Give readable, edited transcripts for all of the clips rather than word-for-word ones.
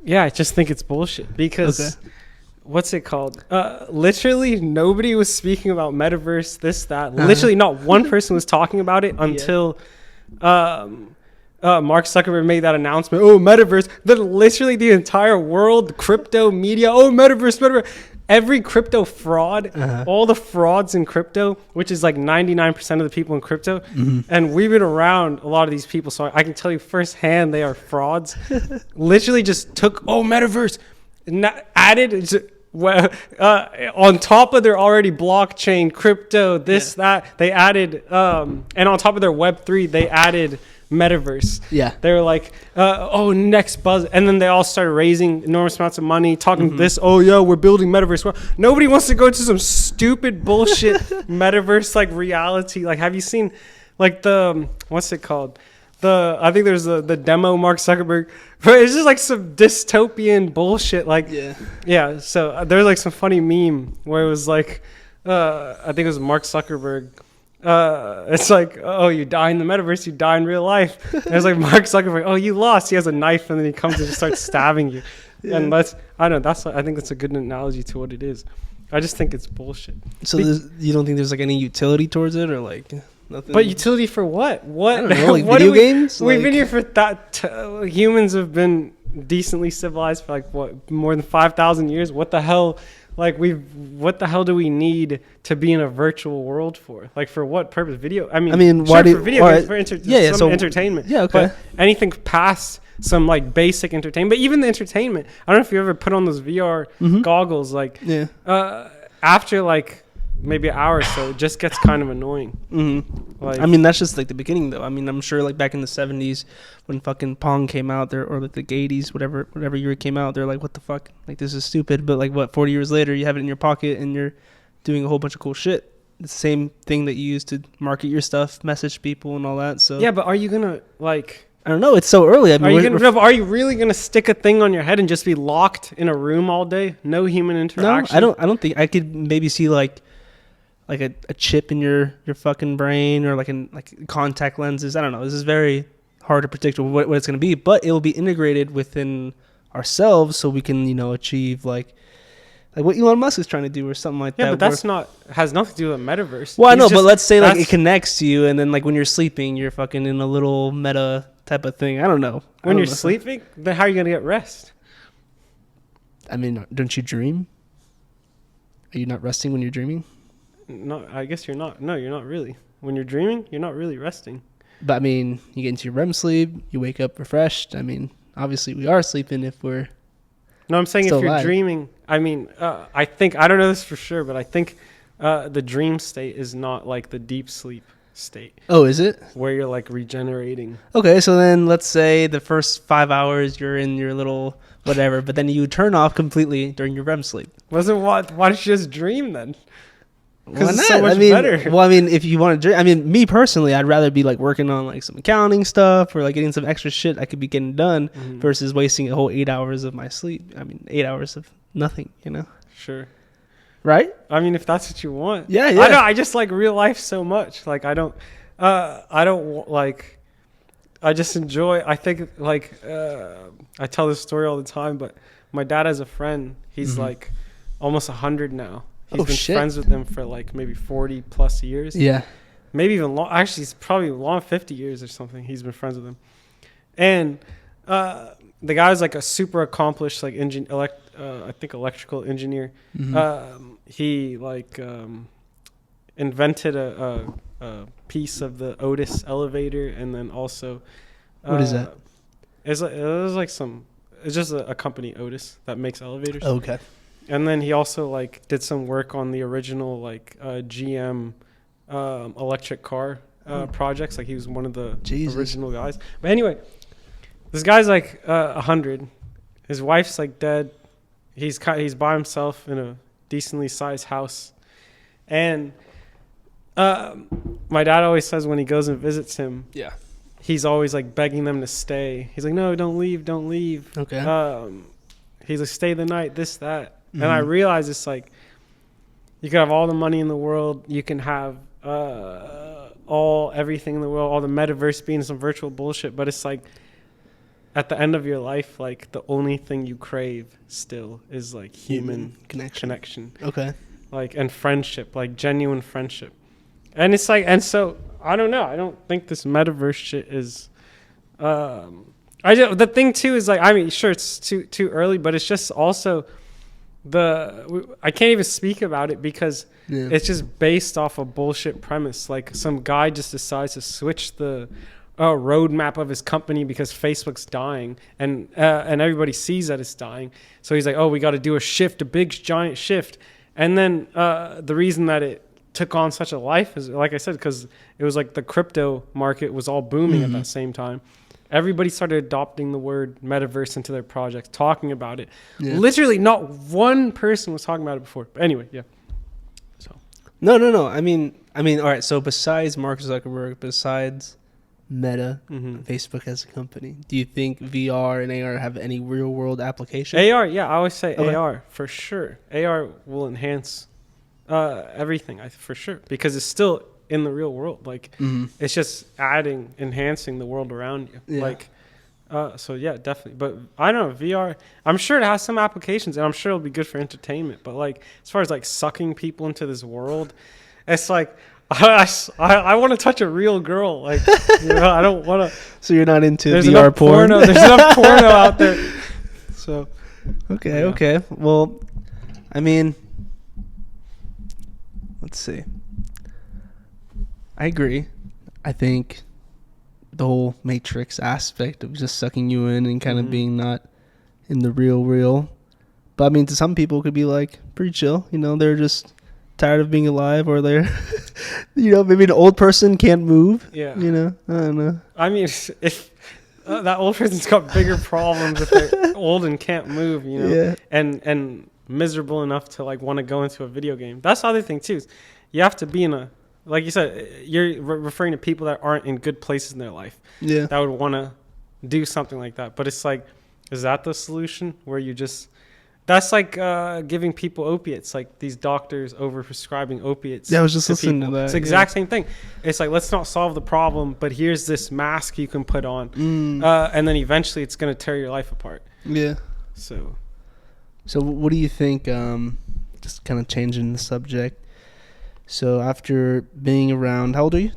Yeah, I just think it's bullshit because what's it called? Literally nobody was speaking about metaverse, this, that. Literally not one person was talking about it until Mark Zuckerberg made that announcement. Oh, metaverse. Then literally the entire world, crypto media. Oh, metaverse. Every crypto fraud, all the frauds in crypto, which is like 99% of the people in crypto. And we've been around a lot of these people. So I can tell you firsthand, they are frauds. Literally just took, metaverse, added on top of their already blockchain, crypto, that. They added, and on top of their Web3, they added metaverse. They were like, next buzz, and then they all started raising enormous amounts of money, talking this. Oh yeah, we're building metaverse. Well, nobody wants to go to some stupid bullshit metaverse like reality. Like, have you seen like the what's it called? I think there's the demo Mark Zuckerberg, but it's just like some dystopian bullshit. Like So there's like some funny meme where it was like, I think it was Mark Zuckerberg. It's like, oh, you die in the metaverse, you die in real life. And it's like Mark Zuckerberg, oh, you lost. He has a knife, and then he comes and just starts stabbing you. And I think that's a good analogy to what it is. I just think it's bullshit. So you don't think there's like any utility towards it, or like nothing? But utility for what? What? I don't know, like video games? We've been here for that. Humans have been decently civilized for like what, more than 5,000 years. What the hell? Like what the hell do we need to be in a virtual world for? Like for what purpose? I mean, why for video games, for entertainment. Yeah, okay. But anything past some like basic entertainment, but even the entertainment. I don't know if you ever put on those VR goggles. Like after like maybe an hour or so, it just gets kind of annoying. Like, I mean, that's just like the beginning, though. I mean, I'm sure like back in the 70s when fucking Pong came out there, or like the 80s, whatever year it came out, they're like, what the fuck? Like, this is stupid. But like, what, 40 years later, you have it in your pocket and you're doing a whole bunch of cool shit. The same thing that you use to market your stuff, message people and all that. So yeah, but are you gonna like... I don't know. It's so early. I mean, are you really gonna stick a thing on your head and just be locked in a room all day? No human interaction? No, I don't think. I could maybe see like a chip in your fucking brain, or like contact lenses. I don't know. This is very hard to predict what it's going to be, but it will be integrated within ourselves, so we can achieve like what Elon Musk is trying to do, or something like that. Yeah, but that's has nothing to do with metaverse. Well, I know, but let's say like it connects to you, and then like when you're sleeping, you're fucking in a little meta type of thing. I don't know. When you're sleeping, then how are you going to get rest? I mean, don't you dream? Are you not resting when you're dreaming? No, I guess you're not. No, you're not really. When you're dreaming, you're not really resting. But I mean, you get into your REM sleep, you wake up refreshed. I mean, obviously we are sleeping if we're... No, I'm saying if you're dreaming, I mean, I don't know this for sure, but I think the dream state is not like the deep sleep state. Oh, is it? Where you're like regenerating. Okay, so then let's say the first 5 hours you're in your little whatever, but then you turn off completely during your REM sleep. Why don't you just dream then? Why not? So much better. Well, I mean, if you want to dream, I mean, me personally, I'd rather be like working on like some accounting stuff, or like getting some extra shit I could be getting done versus wasting a whole 8 hours of my sleep. I mean, 8 hours of nothing, Sure. Right? I mean, if that's what you want. Yeah. I just like real life so much. Like, I just enjoy, I think like, I tell this story all the time, but my dad has a friend. He's like almost 100 now. He's been friends with them for like maybe 40 plus years. Yeah. Maybe even long. Actually, it's probably long 50 years or something. He's been friends with them. And the guy's like a super accomplished like I think electrical engineer. He like invented a piece of the Otis elevator, and then also what is that? It's just a company, Otis, that makes elevators. Oh, okay. And then he also like did some work on the original like GM electric car projects. Like he was one of the original guys. But anyway, this guy's like 100. His wife's like dead. He's by himself in a decently sized house. And my dad always says when he goes and visits him, he's always like begging them to stay. He's like, no, don't leave. Okay. He's like, stay the night, this, that. And I realize it's like, you can have all the money in the world. You can have everything in the world, all the metaverse being some virtual bullshit. But it's like, at the end of your life, like the only thing you crave still is like human connection. Okay. Like, and friendship, like genuine friendship. And it's like, and so I don't know. I don't think this metaverse shit is. The thing too is like, I mean, sure, it's too early, but it's just also I can't even speak about it because it's just based off a bullshit premise. Like some guy just decides to switch the roadmap of his company because Facebook's dying, and everybody sees that it's dying. So he's like, oh, we got to do a big giant shift. And then the reason that it took on such a life is, like I said, because it was like the crypto market was all booming at that same time. Everybody started adopting the word metaverse into their projects, talking about it. Yeah. Literally, not one person was talking about it before. But anyway, yeah. So no. I mean, all right. So besides Mark Zuckerberg, besides Meta, Facebook as a company, do you think VR and AR have any real world application? AR, yeah, I always say AR for sure. AR will enhance everything, for sure, because it's still in the real world. Like it's just enhancing the world around you. Like so yeah, definitely. But I don't know, VR, I'm sure it has some applications, and I'm sure it'll be good for entertainment, but like as far as like sucking people into this world, it's like I want to touch a real girl, like, you know, I don't want to. So you're not into VR porn? There's enough porno out there. So okay. Well, I mean, let's see. I agree. I think the whole Matrix aspect of just sucking you in and kind of being not in the real. But I mean, to some people, it could be like pretty chill. You know, they're just tired of being alive, or they're, you know, maybe an old person can't move. Yeah. You know, I don't know. I mean, if that old person's got bigger problems if they're old and can't move, you know, and miserable enough to like want to go into a video game. That's the other thing too. Is you have to be in a, like you said, you're referring to people that aren't in good places in their life. Yeah. That would want to do something like that. But it's like, is that the solution where you just, that's like giving people opiates, like these doctors over-prescribing opiates. Yeah, I was just listening to that. It's the exact same thing. It's like, let's not solve the problem, but here's this mask you can put on. And then eventually it's going to tear your life apart. Yeah. So what do you think, just kind of changing the subject, so after being around, how old are you?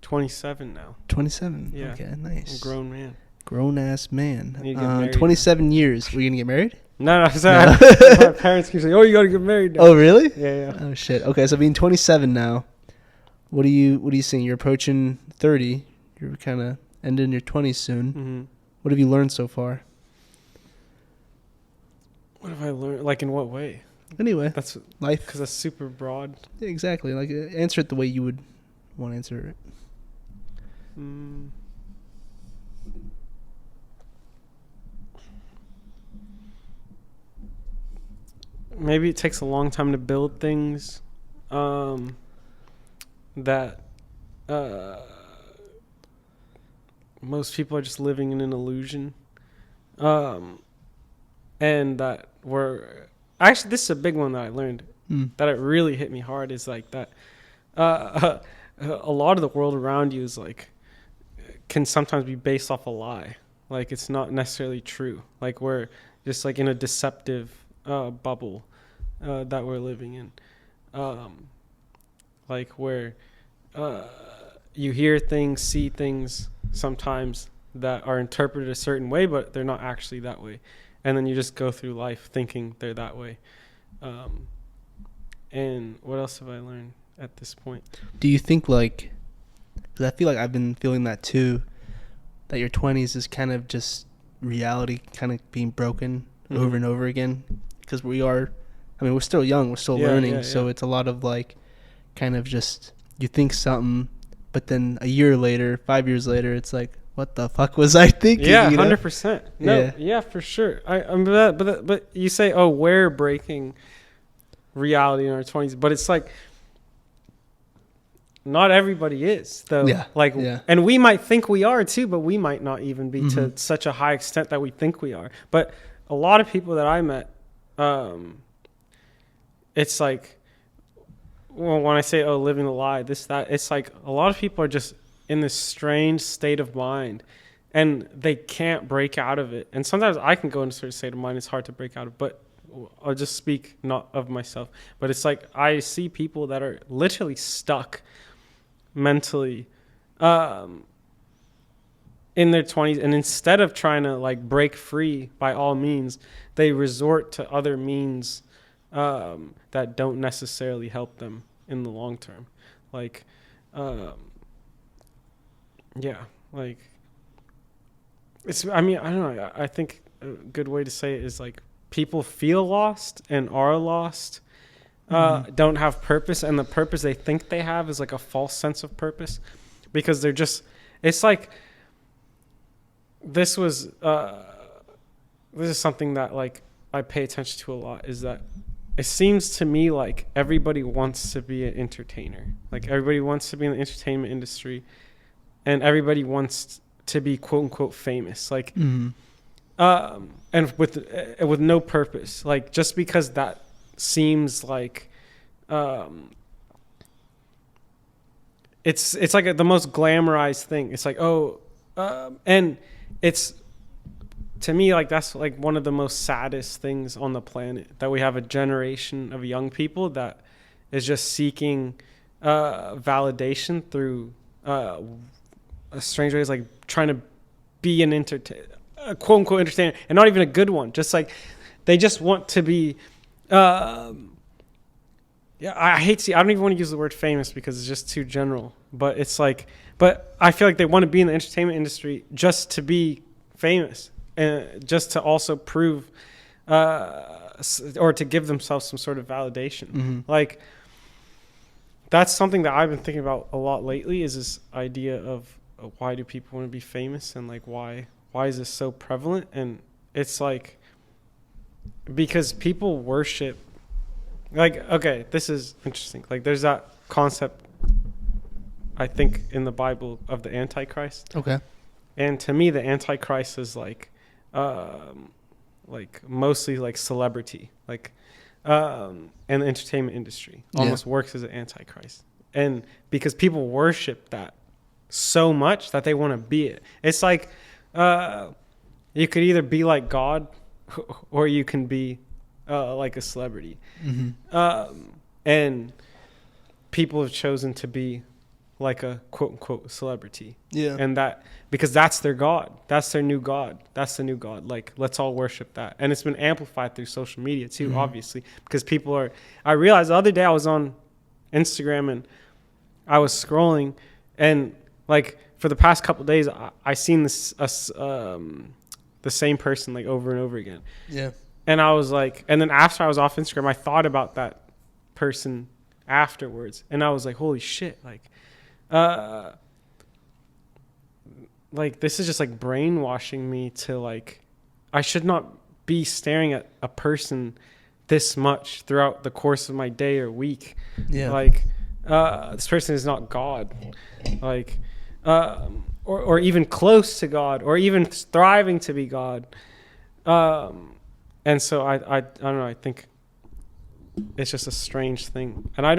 27 now. 27? Yeah. Okay, nice. I'm a grown man. Grown-ass man. 27 years. Were you going to get married? No, sorry. My parents keep saying, oh, you got to get married now. Oh, really? Yeah. Oh, shit. Okay, so being 27 now, what are you seeing? You're approaching 30. You're kind of ending your 20s soon. What have you learned so far? What have I learned? Like, in what way? Anyway, that's life. Because that's super broad. Yeah, exactly. Like, answer it the way you would want to answer it. Maybe it takes a long time to build things that most people are just living in an illusion, and that we're actually, this is a big one that I learned that it really hit me hard, is like that a lot of the world around you is like, can sometimes be based off a lie. Like, it's not necessarily true. Like, we're just like in a deceptive bubble that we're living in, like where you hear things, see things sometimes that are interpreted a certain way, but they're not actually that way, and then you just go through life thinking they're that way. And what else have I learned at this point? Do you think, like, because I feel like I've been feeling that too, that your 20s is kind of just reality kind of being broken over and over again? Because we're still young, we're still learning, so it's a lot of like, kind of just, you think something, but then a year later, 5 years later, it's like, what the fuck was I thinking? Yeah, 100%. No, yeah, for sure. But you say, oh, we're breaking reality in our 20s, but it's like, not everybody is, though. And we might think we are too, but we might not even be to such a high extent that we think we are. But a lot of people that I met, it's like, well, when I say, oh, living a lie, this, that, it's like a lot of people are just in this strange state of mind, and they can't break out of it. And sometimes I can go into a certain state of mind. It's hard to break out of, but I'll just speak not of myself. But it's like I see people that are literally stuck mentally in their 20s, and instead of trying to like break free by all means, they resort to other means that don't necessarily help them in the long term. Like, yeah, like it's, I mean, I don't know. I think a good way to say it is like people feel lost and are lost, don't have purpose, and the purpose they think they have is like a false sense of purpose, because they're just, it's like, this is something that like I pay attention to a lot, is that it seems to me like everybody wants to be an entertainer. Like everybody wants to be in the entertainment industry, and everybody wants to be quote unquote famous. Like, and with no purpose. Like just because that seems like, it's like the most glamorized thing. It's like, and it's, to me, like that's like one of the most saddest things on the planet, that we have a generation of young people that is just seeking validation through a strange ways, like trying to be an quote unquote entertainer, and not even a good one. Just like they just want to be. I don't even want to use the word famous because it's just too general. But it's like, but I feel like they want to be in the entertainment industry just to be famous, and just to also prove, or to give themselves some sort of validation. Like, that's something that I've been thinking about a lot lately, is this idea of why do people want to be famous, and like why is this so prevalent? And it's like, because people worship, like, okay, this is interesting. Like there's that concept, I think, in the Bible of the Antichrist. Okay. And to me, the Antichrist is like mostly like celebrity, like, and the entertainment industry almost works as an Antichrist. And because people worship that so much that they want to be it. It's like, you could either be like God or you can be like a celebrity. And people have chosen to be like a quote unquote celebrity. Yeah. And that, because that's their God. That's their new God. That's the new God. Like, let's all worship that. And it's been amplified through social media too, obviously, because people are, I realized the other day I was on Instagram and I was scrolling, and like for the past couple of days, I seen this, the same person like over and over again. Yeah. And I was like, and then after I was off Instagram, I thought about that person afterwards, and I was like, holy shit, like this is just like brainwashing me to like, I should not be staring at a person this much throughout the course of my day or week. Yeah. Like, this person is not God. Like, or even close to God, or even striving to be God. And so I don't know, I think it's just a strange thing. And I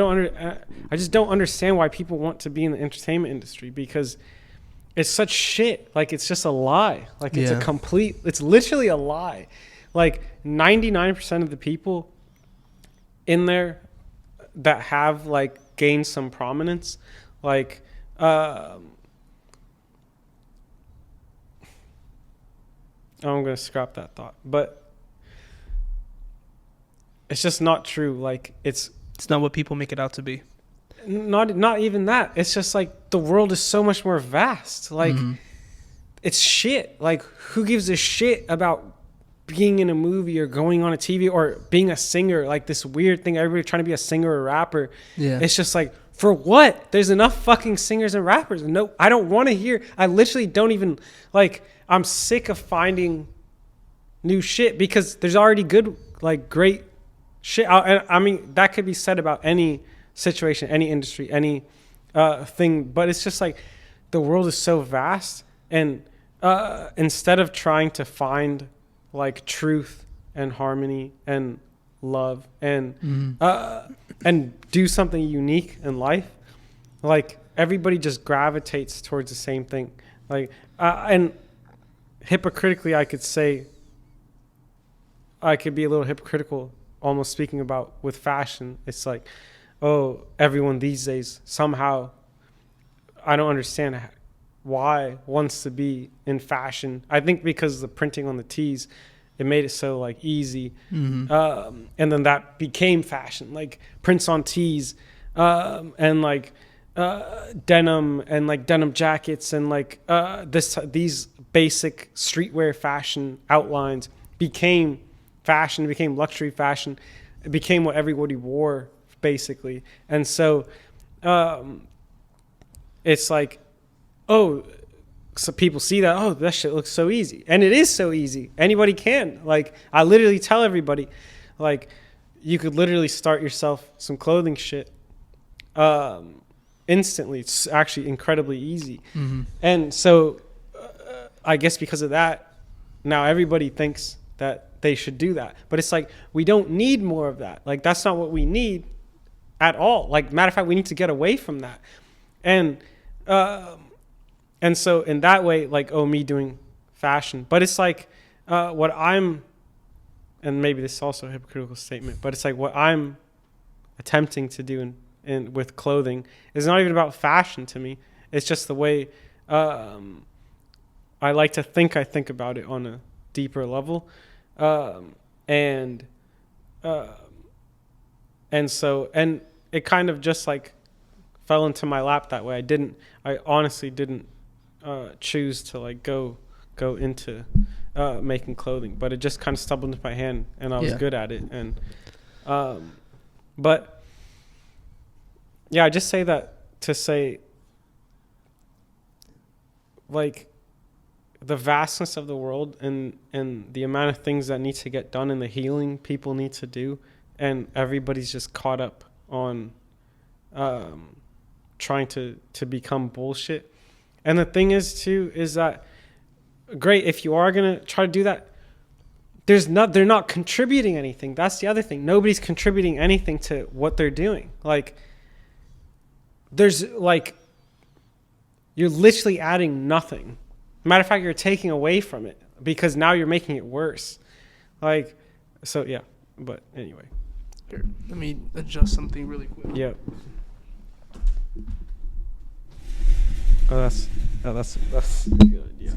just don't understand why people want to be in the entertainment industry, because it's such shit. Like, it's just a lie. Like, it's literally a lie. Like 99% of the people in there that have like gained some prominence, like, I'm going to scrap that thought, but it's just not true. Like, it's not what people make it out to be. Not even that. It's just like the world is so much more vast. Like, it's shit. Like, who gives a shit about being in a movie or going on a TV or being a singer? Like, this weird thing, everybody trying to be a singer or a rapper. Yeah. It's just like, for what? There's enough fucking singers and rappers. No, I don't want to hear. I literally don't even, like, I'm sick of finding new shit, because there's already good, like, great shit. I mean, that could be said about any situation, any industry, any thing. But it's just like, the world is so vast, and instead of trying to find like truth and harmony and love and do something unique in life, like, everybody just gravitates towards the same thing. Like, and hypocritically, I could say, I could be a little hypocritical, almost speaking about with fashion. It's like, oh, everyone these days somehow, I don't understand why wants to be in fashion. I think because the printing on the tees, it made it so like easy. And then that became fashion, like prints on tees, and like denim and like denim jackets and like these basic streetwear fashion outlines became fashion, became luxury fashion. It became what everybody wore basically. And so it's like, oh, so people see that, oh, that shit looks so easy. And it is so easy. Anybody can. Like, I literally tell everybody, like, you could literally start yourself some clothing shit instantly. It's actually incredibly easy. And so I guess because of that, now everybody thinks that they should do that. But it's like, we don't need more of that. Like, that's not what we need at all. Like, matter of fact, we need to get away from that. And so in that way, like, oh, me doing fashion. But it's like what I'm, and maybe this is also a hypocritical statement, but it's like what I'm attempting to do in with clothing is not even about fashion to me. It's just the way I like to think. I think about it on a deeper level. And so it kind of just like fell into my lap that way. I honestly didn't choose to like go into making clothing, but it just kind of stumbled into my hand and I was good at it. And but yeah, I just say that to say like the vastness of the world and the amount of things that need to get done and the healing people need to do, and everybody's just caught up on trying to become bullshit. And the thing is too is that great, if you are going to try to do that, they're not contributing anything. That's the other thing. Nobody's contributing anything to what they're doing. Like, there's like, you're literally adding nothing. Matter of fact, you're taking away from it because now you're making it worse. Like, so yeah, but anyway. Here, let me adjust something really quick. Yep. Oh, that's good. Yeah.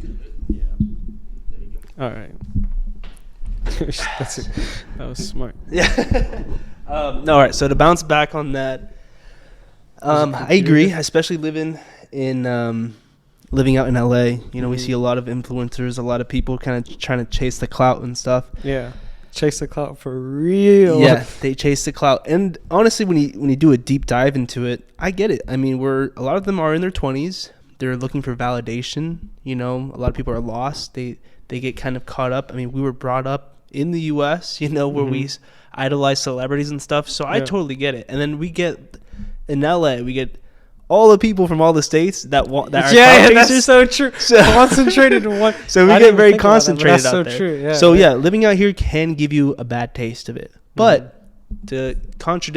Yeah. There you go. All right. That's it. That was smart. Yeah. No, all right. So to bounce back on that, I agree. Especially living out in LA, you know, we see a lot of influencers, a lot of people kind of trying to chase the clout and stuff. Yeah. Chase the clout for real. Yeah, they chase the clout. And honestly, when you do a deep dive into it, I get it. I mean, a lot of them are in their 20s. They're looking for validation. You know, a lot of people are lost. They get kind of caught up. I mean, we were brought up in the U.S., you know, where we idolize celebrities and stuff. So I totally get it. And then we get in L.A., we get all the people from all the states that are clout chasers. That's so true. So, concentrated in one. So we get very concentrated out there. That's so true. Yeah. So yeah, living out here can give you a bad taste of it. But to kind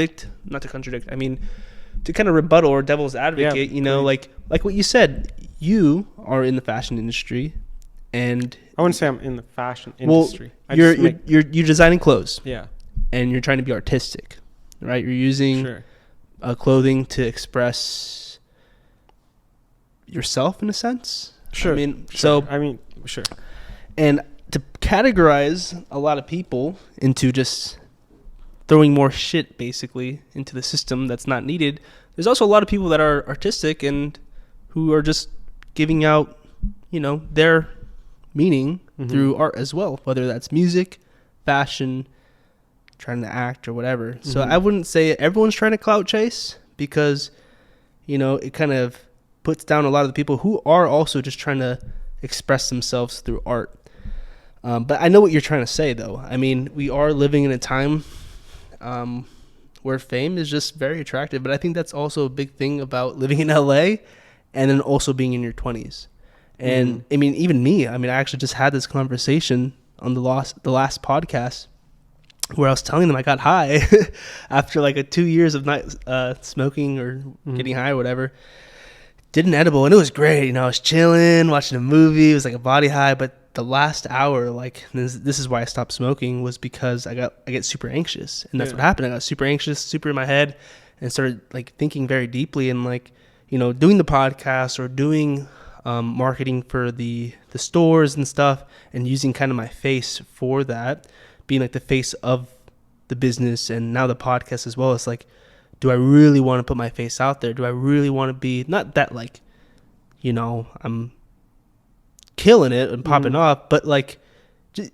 of rebuttal or devil's advocate, you know, like what you said, you are in the fashion industry, and I wouldn't say I'm in the fashion industry. You're designing clothes. Yeah. And you're trying to be artistic, right? You're using clothing to express yourself in a sense. Sure. Sure. And to categorize a lot of people into just throwing more shit basically into the system that's not needed, there's also a lot of people that are artistic and who are just giving out, you know, their meaning through art as well, whether that's music, fashion, trying to act or whatever. So I wouldn't say everyone's trying to clout chase, because, you know, it kind of puts down a lot of the people who are also just trying to express themselves through art. But I know what you're trying to say, though. I mean, we are living in a time where fame is just very attractive. But I think that's also a big thing about living in LA and then also being in your 20s. And I mean, even me, I actually just had this conversation on the last podcast where I was telling them I got high after like 2 years of not smoking or getting high or whatever. Did an edible and it was great. You know, I was chilling, watching a movie. It was like a body high. But the last hour, like this is why I stopped smoking, was because I get super anxious, and that's what happened. I got super anxious, super in my head, and started like thinking very deeply, and like, you know, doing the podcast or doing marketing for the stores and stuff, and using kind of my face for that, being like the face of the business and now the podcast as well. It's like, do I really want to put my face out there? Do I really want to be, not that like, you know, I'm killing it and popping off, but like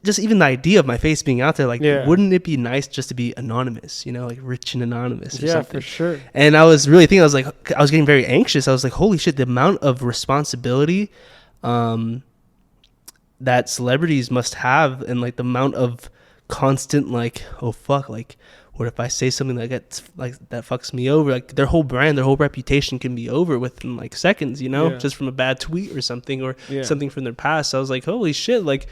just even the idea of my face being out there, like, wouldn't it be nice just to be anonymous, you know, like rich and anonymous or something? For sure. And I was really thinking, I was getting very anxious. I was like, holy shit, the amount of responsibility that celebrities must have, and like the amount of constant like, oh fuck, like what if I say something that gets like that fucks me over? Like their whole brand, their whole reputation can be over within like seconds, you know, just from a bad tweet or something, or something from their past. So I was like, holy shit, like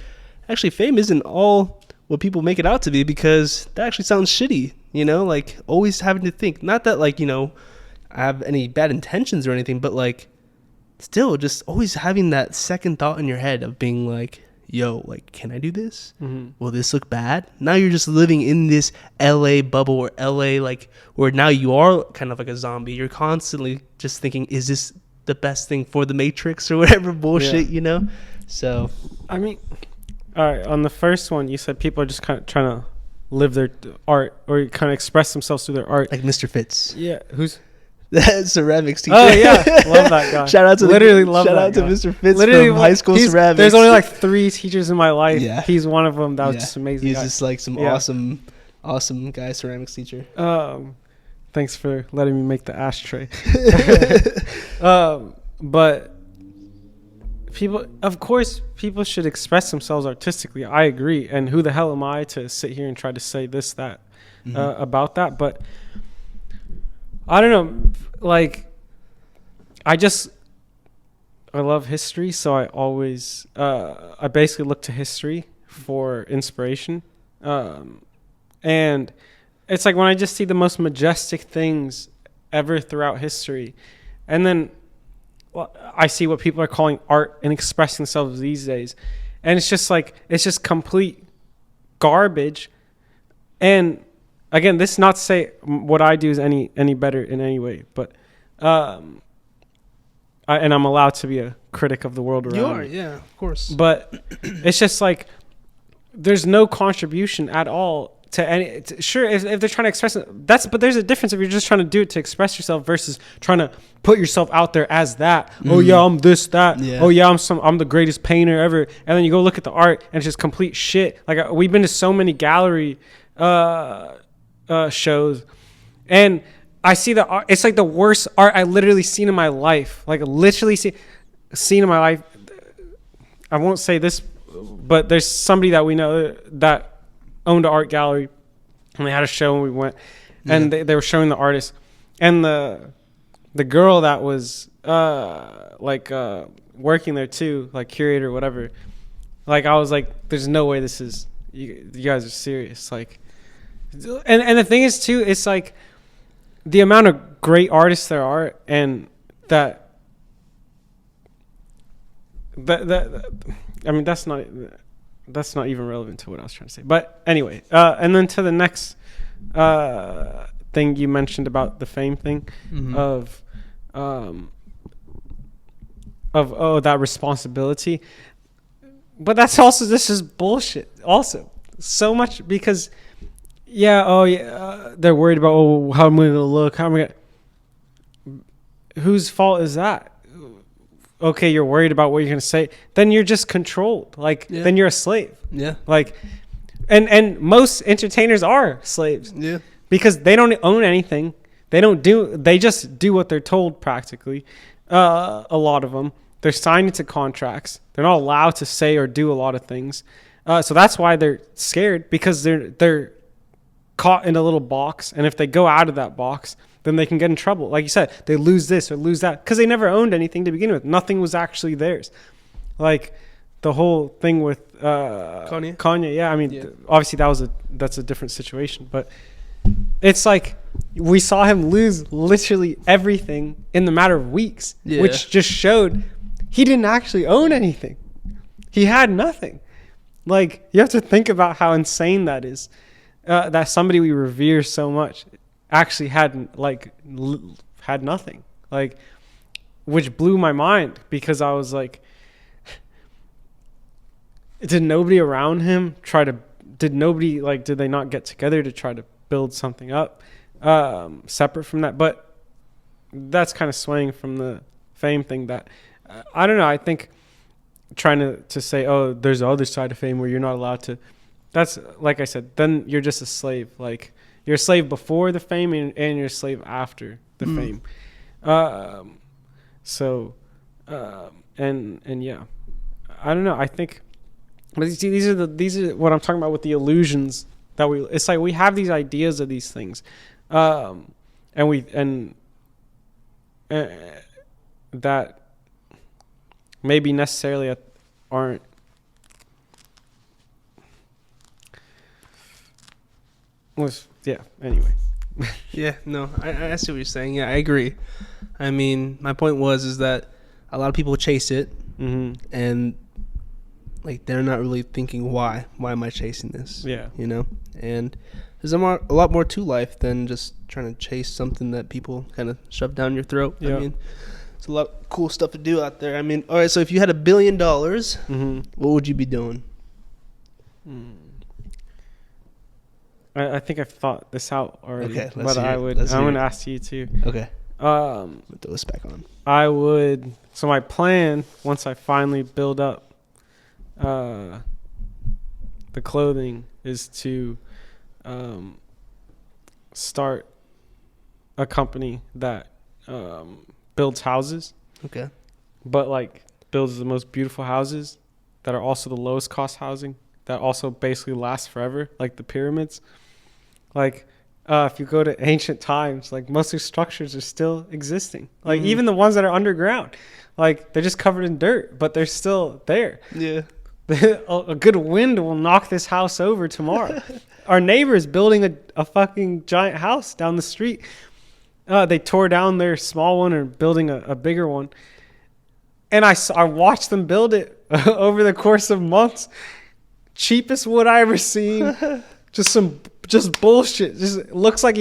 actually fame isn't all what people make it out to be, because that actually sounds shitty, you know, like always having to think, not that like, you know, I have any bad intentions or anything, but like still just always having that second thought in your head of being like, yo, like, can I do this? Will this look bad? Now you're just living in this LA bubble, or LA, like, where now you are kind of like a zombie. You're constantly just thinking, is this the best thing for the Matrix or whatever bullshit, you know? So, I mean, all right, on the first one, you said people are just kind of trying to live their art, or kind of express themselves through their art. Like Mr. Fitz. Yeah. Who's? That ceramics teacher. Oh yeah, love that guy. Shout out to Mr. Fitz from high school ceramics. There's only like 3 teachers in my life. Yeah. He's one of them. That was just amazing. He's just like some awesome guy, ceramics teacher. Thanks for letting me make the ashtray. But people, of course, people should express themselves artistically. I agree. And who the hell am I to sit here and try to say this, that, about that? But I don't know, like, I love history, so I always, I basically look to history for inspiration. And it's like when I just see the most majestic things ever throughout history, and then I see what people are calling art and expressing themselves these days, and it's just like, it's just complete garbage. And again, this is not to say what I do is any better in any way, but and I'm allowed to be a critic of the world around. You are, yeah, of course. But it's just like there's no contribution at all to any. Sure, if they're trying to express it, but there's a difference if you're just trying to do it to express yourself versus trying to put yourself out there as that. Oh yeah, I'm this, that. Yeah. Oh yeah, I'm the greatest painter ever. And then you go look at the art and it's just complete shit. Like we've been to so many gallery shows, and I see the art. It's like the worst art I literally seen in my life. Like literally seen in my life. I won't say this, but there's somebody that we know that owned an art gallery, and they had a show and we went, and they were showing the artist, and the girl that was working there too, like curator or whatever. Like I was like, there's no way this is you guys are serious, like. And the thing is too, it's like the amount of great artists there are, and that I mean that's not even relevant to what I was trying to say. But anyway, and then to the next thing you mentioned about the fame thing, of that responsibility, but that's also, this is bullshit also so much, because they're worried about, how am I going to look? How am I going to... Whose fault is that? Okay, you're worried about what you're going to say. Then you're just controlled. Like, then you're a slave. Yeah. Like, and most entertainers are slaves. Yeah. Because they don't own anything. They just do what they're told practically. A lot of them. They're signed into contracts. They're not allowed to say or do a lot of things. So that's why they're scared, because they're caught in a little box, and if they go out of that box, then they can get in trouble. Like you said, they lose this or lose that, because they never owned anything to begin with. Nothing was actually theirs. Like the whole thing with Kanye. Yeah, I mean, obviously that's a different situation, but it's like we saw him lose literally everything in the matter of weeks, which just showed he didn't actually own anything. He had nothing. Like, you have to think about how insane that is. That somebody we revere so much actually had nothing. Like, which blew my mind, because I was like, did nobody around him did they not get together to try to build something up separate from that? But that's kind of swaying from the fame thing that, I don't know. I think trying to say, oh, there's the other side of fame where you're not allowed to, that's, like I said, then you're just a slave. Like, you're a slave before the fame, and you're a slave after the fame. And yeah, I don't know. I think, but see, these are what I'm talking about with the illusions that it's like we have these ideas of these things, and that maybe necessarily aren't. Yeah. Anyway. Yeah. No, I see what you're saying. Yeah, I agree. I mean, my point is that a lot of people chase it, and like they're not really thinking why am I chasing this? Yeah. You know, and there's a lot more to life than just trying to chase something that people kind of shove down your throat. Yeah. I mean, it's a lot of cool stuff to do out there. I mean, all right, so if you had $1 billion, what would you be doing? I think I've thought this out already. Okay, but I'm going to ask you too. Okay. Throw this back on. I would. So my plan, once I finally build up the clothing, is to start a company that builds houses. Okay. But like builds the most beautiful houses that are also the lowest cost housing, that also basically last forever, like the pyramids. Like, if you go to ancient times, like most of the structures are still existing. Like even the ones that are underground, like they're just covered in dirt, but they're still there. Yeah. A good wind will knock this house over tomorrow. Our neighbor is building a fucking giant house down the street. They tore down their small one and are building a bigger one. And I watched them build it over the course of months. Cheapest wood I ever seen. Just bullshit. Just looks like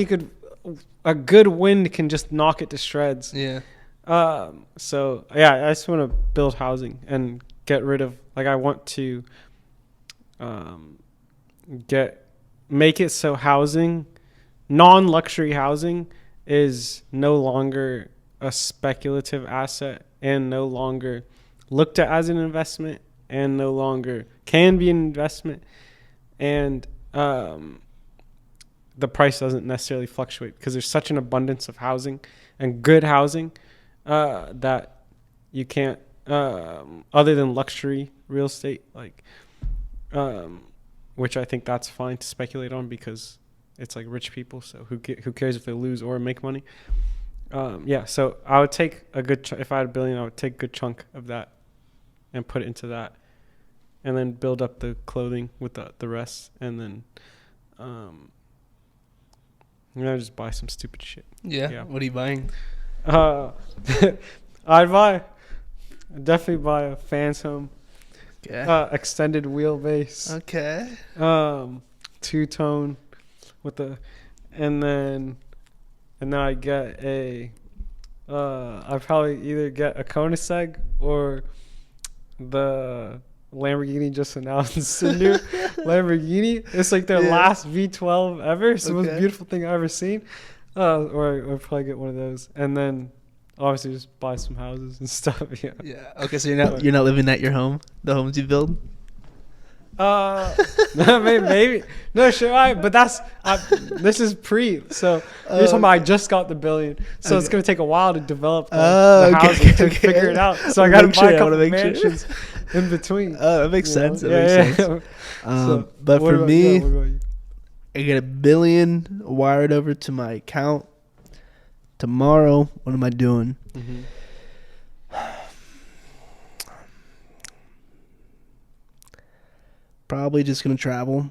a good wind can just knock it to shreds. Yeah. So yeah, I just want to build housing and get rid of, like, I want to make it so housing, non-luxury housing, is no longer a speculative asset and no longer looked at as an investment and no longer can be an investment, and the price doesn't necessarily fluctuate because there's such an abundance of housing and good housing that you can't, other than luxury real estate, like, which I think that's fine to speculate on because it's like rich people, so who cares if they lose or make money. Yeah, so I would take a good if I had $1 billion, I would take a good chunk of that and put it into that, and then build up the clothing with the rest, and then just buy some stupid shit. Yeah. What are you buying? I'd definitely buy a Phantom. Okay. Extended wheelbase. Okay. Two-tone with and then I get I'd probably either get a Koenigsegg or the Lamborghini just announced a new Lamborghini. It's like their last V12 ever. It's the most beautiful thing I've ever seen. Or probably get one of those, and then obviously just buy some houses and stuff. Yeah. Yeah. Okay, so you're not living at your home, the homes you build. Maybe no, sure. But this is so you're talking about I just got the $1 billion, so it's gonna take a while to develop the housing to figure it out. So I gotta buy a couple mansions in between. Oh, that makes sense. That makes sense. But for me, I get $1 billion wired over to my account tomorrow. What am I doing? Probably just gonna travel,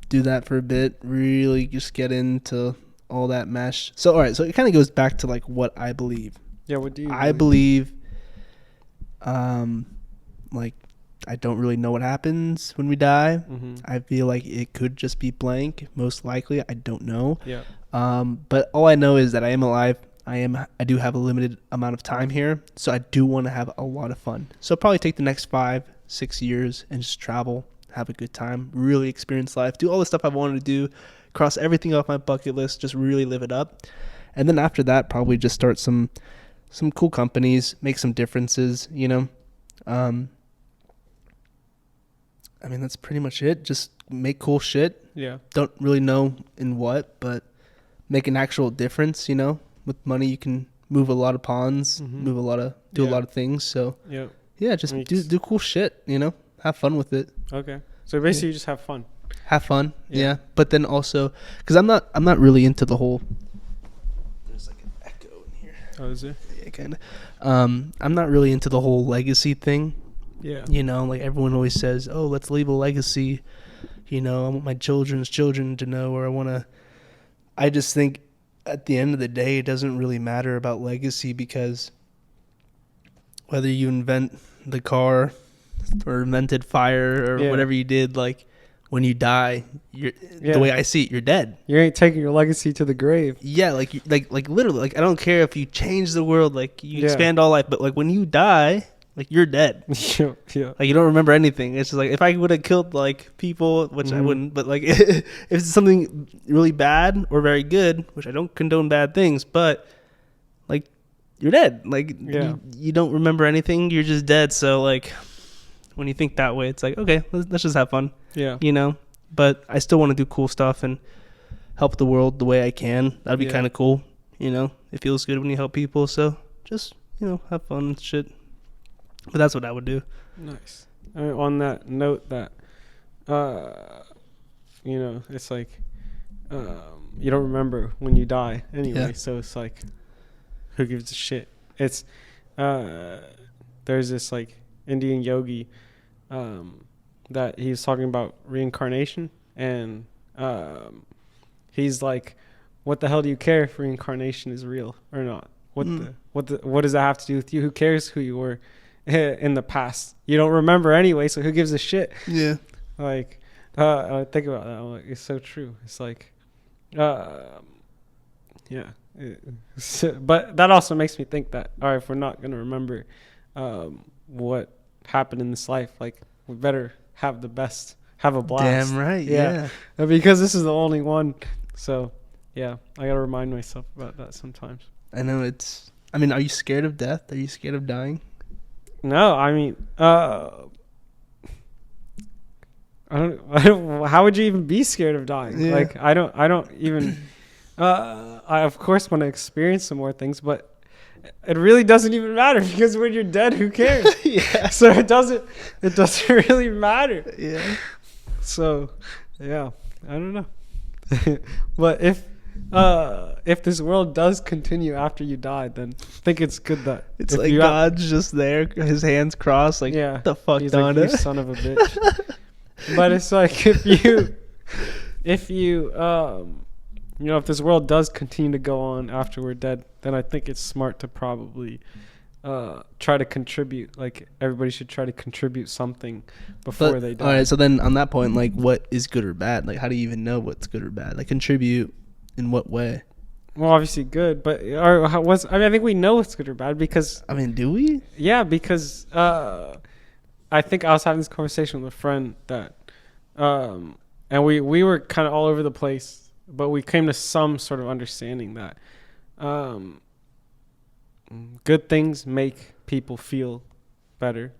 do that for a bit, really just get into all that mesh. So all right, so it kind of goes back to like what I believe. Yeah, what do you I believe like I don't really know what happens when we die. Mm-hmm. I feel like it could just be blank. Most likely, I don't know. Yeah. But all I know is that I am alive. I do have a limited amount of time here, so I do want to have a lot of fun. So I'll probably take the next 5-6 years and just travel, have a good time, really experience life, do all the stuff I've wanted to do, cross everything off my bucket list, just really live it up. And then after that, probably just start some cool companies, make some differences, you know. I mean, that's pretty much it. Just make cool shit. Yeah. Don't really know in what, but make an actual difference, you know. With money, you can move a lot of ponds, Mm-hmm. do a lot of things. So, yeah, just do cool shit, you know. Have fun with it. Okay. So basically, you just have fun. Have fun, yeah. But then also, because I'm not really into the whole. There's like an echo in here. Oh, is there? Yeah, kind of. I'm not really into the whole legacy thing. Yeah. You know, like everyone always says, oh, let's leave a legacy. You know, I want my children's children to know, or I just think at the end of the day, it doesn't really matter about legacy, because whether you invent the car or invented fire or whatever you did, like when you die, the way I see it, you're dead. You ain't taking your legacy to the grave. Yeah, like literally, like I don't care if you change the world, like you expand all life, but like when you die, like you're dead. Yeah. Like you don't remember anything. It's just like if I would have killed like people, which I wouldn't, but like if it's something really bad or very good, which I don't condone bad things, but like you're dead. Like you don't remember anything. You're just dead. So like when you think that way, it's like, okay, let's just have fun. Yeah. You know, but I still want to do cool stuff and help the world the way I can. That'd be kind of cool. You know, it feels good when you help people. So just, you know, have fun and shit. But that's what I would do. Nice. On that note, that you know, it's like you don't remember when you die anyway. So it's like, who gives a shit? It's there's this like Indian yogi that he's talking about reincarnation, and he's like, what the hell do you care if reincarnation is real or not? What does that have to do with you? Who cares who you were in the past? You don't remember anyway, so who gives a shit? Yeah. Like I think about that, I'm like, it's so true. It's like but that also makes me think that, all right, if we're not gonna remember what happened in this life, like we better have a blast. Damn right. Yeah. Because this is the only one. So yeah, I gotta remind myself about that sometimes. I know I mean, are you scared of death? Are you scared of dying? No, I mean, I don't. How would you even be scared of dying? Yeah. Like, I don't even. I of course want to experience some more things, but it really doesn't even matter, because when you're dead, who cares? Yeah. So it doesn't really matter. Yeah. So, yeah, I don't know. But if this world does continue after you die, then I think it's good that it's like God's just there, his hands crossed, like, what the fuck, he's Donna? like, you son of a bitch. But it's like, if you you know, if this world does continue to go on after we're dead, then I think it's smart to probably try to contribute. Like, everybody should try to contribute something before they die. All right, so then on that point, like, what is good or bad? Like, how do you even know what's good or bad? Like, contribute in what way? Well, obviously good, but I think we know it's good or bad, because I mean, do we? Yeah, because I think I was having this conversation with a friend that and we were kind of all over the place, but we came to some sort of understanding that good things make people feel better,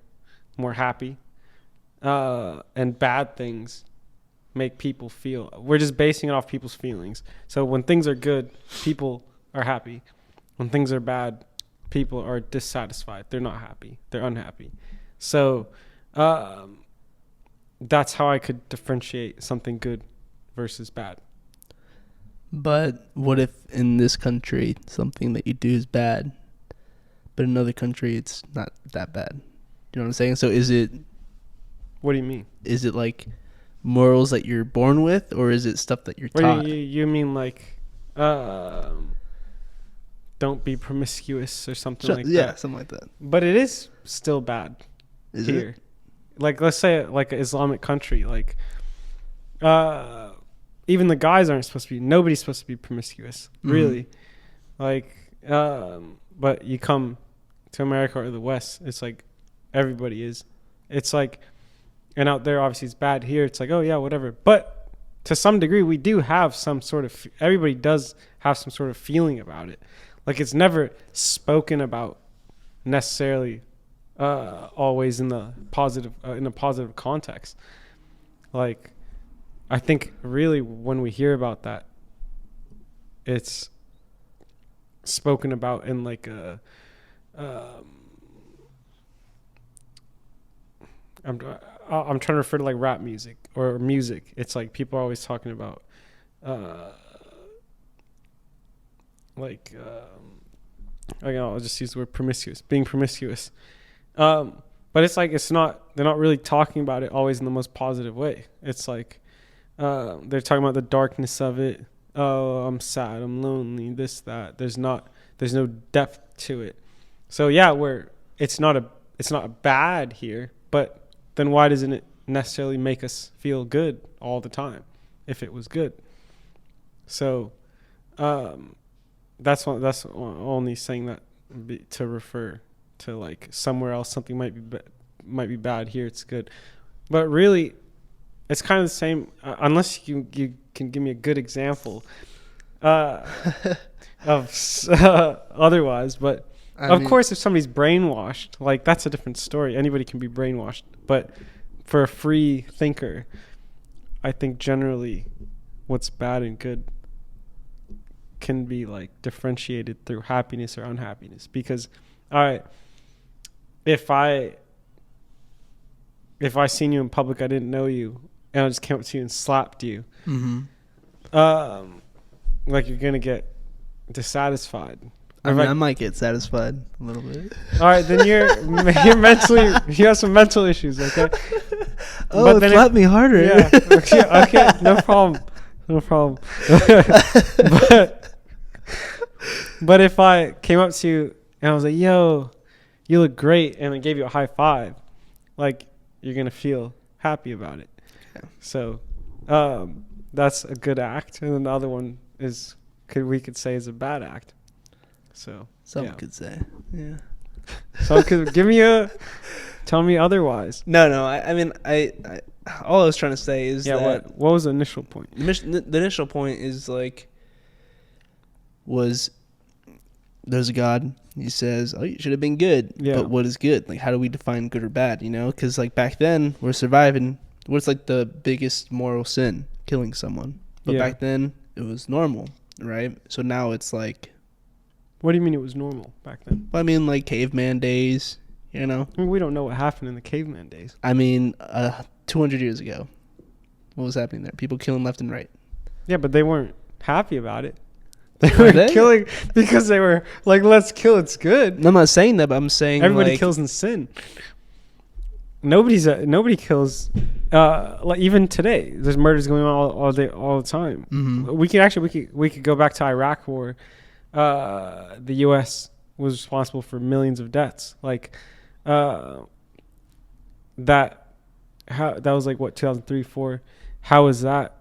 more happy, and bad things make people feel, we're just basing it off people's feelings. So when things are good, people are happy. When things are bad, people are dissatisfied. They're not happy. They're unhappy. So that's how I could differentiate something good versus bad. But what if in this country something that you do is bad, but in another country it's not that bad? You know what I'm saying? So is it... What do you mean? Is it like morals that you're born with, or is it stuff that you're taught? You mean like don't be promiscuous or something like that? Yeah, something like that. But it is still bad Is here. it? like let's say like an Islamic country, like even the guys aren't supposed to be. Nobody's supposed to be promiscuous, really. Like, but you come to America or the West, it's like everybody is. It's like, and out there obviously it's bad. Here it's like, oh yeah, whatever. But to some degree, we do have some sort of. Everybody does have some sort of feeling about it. Like it's never spoken about necessarily, always in the positive, in a positive context. Like, I think really when we hear about that, it's spoken about in like a. I'm trying to refer to like rap music or music. It's like people are always talking about, like, I'll just use the word promiscuous, being promiscuous. But it's like they're not really talking about it always in the most positive way. It's like they're talking about the darkness of it. Oh, I'm sad, I'm lonely, this, that. There's no depth to it. So yeah, it's not bad here, but then why doesn't it necessarily make us feel good all the time if it was good? So that's only saying that to refer to like somewhere else something might be bad, here it's good. But really it's kind of the same, unless you can give me a good example of otherwise. But of course, if somebody's brainwashed, like that's a different story. Anybody can be brainwashed. But for a free thinker, I think generally what's bad and good can be like differentiated through happiness or unhappiness. Because, all right, if I seen you in public, I didn't know you, and I just came up to you and slapped you, like you're gonna get dissatisfied. I mean, I might get satisfied a little bit. All right, then you're mentally, you have some mental issues, okay? Oh, slap me harder. Yeah, okay, no problem. But if I came up to you and I was like, yo, you look great, and I gave you a high five, like you're gonna feel happy about it. Okay. So that's a good act, and then the other one we could say is a bad act. So some could say, yeah. So tell me otherwise. No. I mean, all I was trying to say is that. What was the initial point? The initial point is there's a God. He says, "Oh, you should have been good." Yeah. But what is good? Like, how do we define good or bad? You know, because like back then we're surviving. What's like the biggest moral sin? Killing someone. But back then it was normal, right? So now it's like. What do you mean it was normal back then? I mean, like caveman days, you know? I mean, we don't know what happened in the caveman days. I mean, 200 years ago, what was happening there? People killing left and right. Yeah, but they weren't happy about it. They were killing because they were like, let's kill, it's good. No, I'm not saying that, but I'm saying everybody kills in sin. Nobody kills. Like even today, there's murders going on all day, all the time. Mm-hmm. We could go back to Iraq War. The U.S. was responsible for millions of deaths. Like, that was like what 2003, 2004. How was that?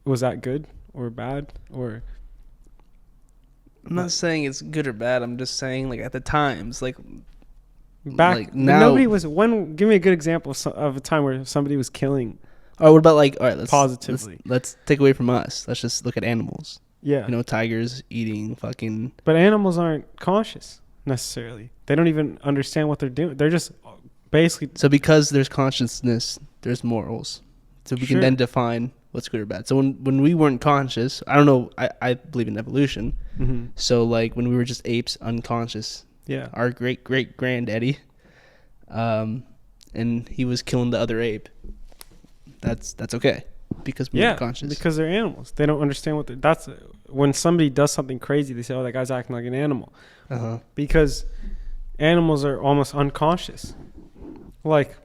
Was that good or bad or? I'm not saying it's good or bad. I'm just saying like at the times, like back like now. Nobody was. Give me a good example of a time where somebody was killing. Oh, what about like all right? Let's take away from us. Let's just look at animals. Yeah. You know, tigers eating fucking... But animals aren't conscious, necessarily. They don't even understand what they're doing. They're just basically... So because there's consciousness, there's morals. So we can then define what's good or bad. So when we weren't conscious, I don't know, I believe in evolution. Mm-hmm. So like when we were just apes, unconscious. Yeah. Our great-great-granddaddy, and he was killing the other ape. That's okay. Because we're conscious. Because they're animals. They don't understand what that's when somebody does something crazy, they say, oh, that guy's acting like an animal. Uh-huh. Because animals are almost unconscious. Like,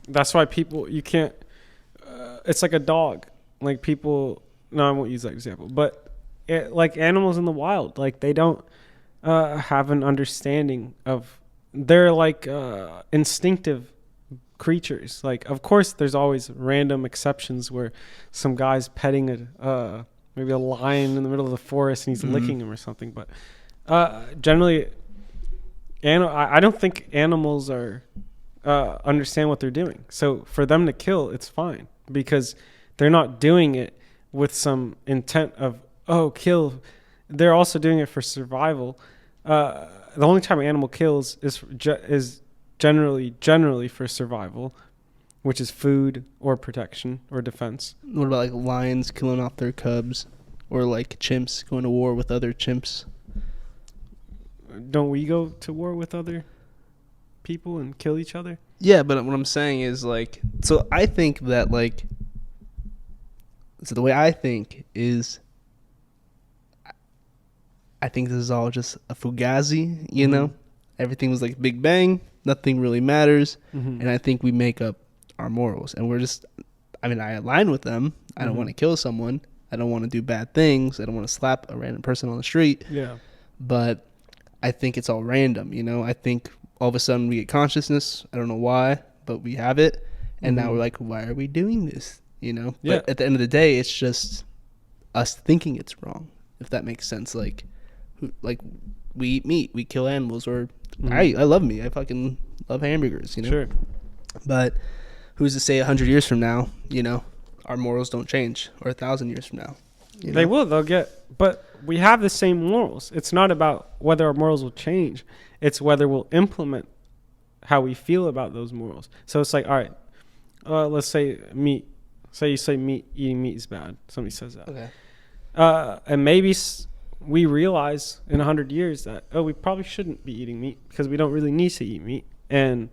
that's why you can't, it's like a dog. Like people, no, I won't use that example, but like animals in the wild, like they don't have an understanding of, they're like instinctive creatures. Like, of course, there's always random exceptions where some guy's petting maybe a lion in the middle of the forest and he's licking him or something. But generally, I don't think animals are understand what they're doing. So for them to kill, it's fine because they're not doing it with some intent of kill. They're also doing it for survival. The only time an animal kills is generally for survival, which is food or protection or defense. What about like lions killing off their cubs, or like chimps going to war with other chimps? Don't we go to war with other people and kill each other? Yeah, but what I'm saying is like, so I think that like, so the way I think is, I think this is all just a fugazi, you know? Everything was like Big Bang, nothing really matters, and I think we make up our morals, and we're just, I mean, I align with them. I don't want to kill someone. I don't want to do bad things. I don't want to slap a random person on the street. Yeah. But I think it's all random, you know? I think all of a sudden we get consciousness. I don't know why, but we have it, and now we're like, why are we doing this, you know? Yeah. But at the end of the day, it's just us thinking it's wrong, if that makes sense. Like we eat meat, we kill animals, or I love meat. I fucking love hamburgers, you know? Sure. But who's to say 100 years from now, you know, our morals don't change, or 1,000 years from now? You know? They will. But we have the same morals. It's not about whether our morals will change. It's whether we'll implement how we feel about those morals. So it's like, all right, let's say meat. Say you say eating meat is bad. Somebody says that. Okay. And maybe we realize in 100 years that, we probably shouldn't be eating meat because we don't really need to eat meat. And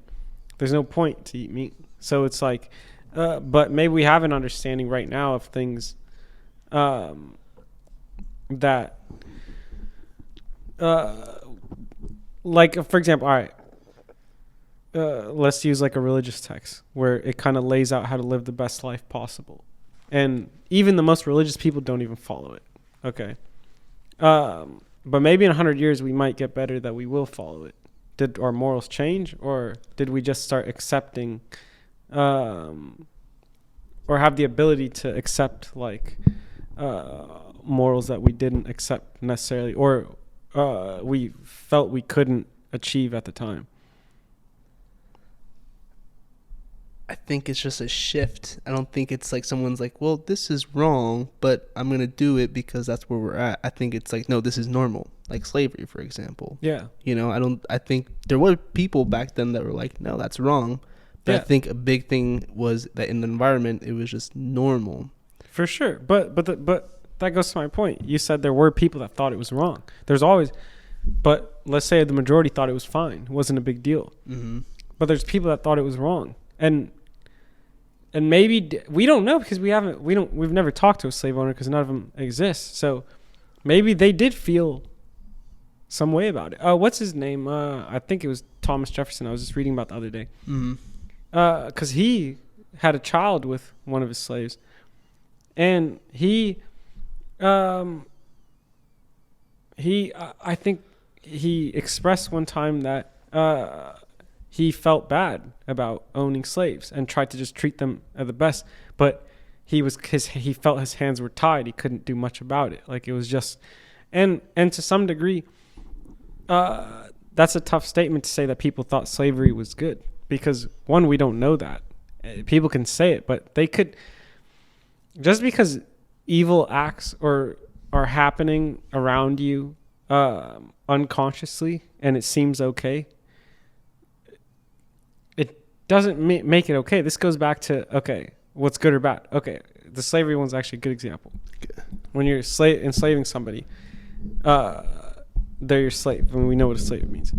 there's no point to eat meat. So it's like, but maybe we have an understanding right now of things that, like, for example, all right, let's use like a religious text where it kind of lays out how to live the best life possible. And even the most religious people don't even follow it. Okay. But maybe in 100 years we might get better that we will follow it. Did our morals change, or did we just start accepting or have the ability to accept like morals that we didn't accept necessarily, or we felt we couldn't achieve at the time? I think it's just a shift. I don't think it's like someone's like, well, this is wrong, but I'm going to do it because that's where we're at. I think it's like, no, this is normal. Like slavery, for example. Yeah. You know, I think there were people back then that were like, no, that's wrong. But I think a big thing was that in the environment, it was just normal. For sure. But that goes to my point. You said there were people that thought it was wrong. There's always, but let's say the majority thought it was fine. It wasn't a big deal. Mm-hmm. But there's people that thought it was wrong. And maybe we don't know because we've never talked to a slave owner because none of them exist. So maybe they did feel some way about it. What's his name? I think it was Thomas Jefferson. I was just reading about the other day. Because he had a child with one of his slaves, and I think he expressed one time that he felt bad about owning slaves and tried to just treat them at the best, but he felt his hands were tied. He couldn't do much about it. Like it was just, and to some degree, that's a tough statement to say that people thought slavery was good, because one, we don't know that. People can say it, but they could, just because evil acts are happening around you unconsciously and it seems okay, doesn't make it okay. This goes back to, okay, what's good or bad? Okay, the slavery one's actually a good example. Okay. When you're enslaving somebody, they're your slave. I mean, we know what a slave means.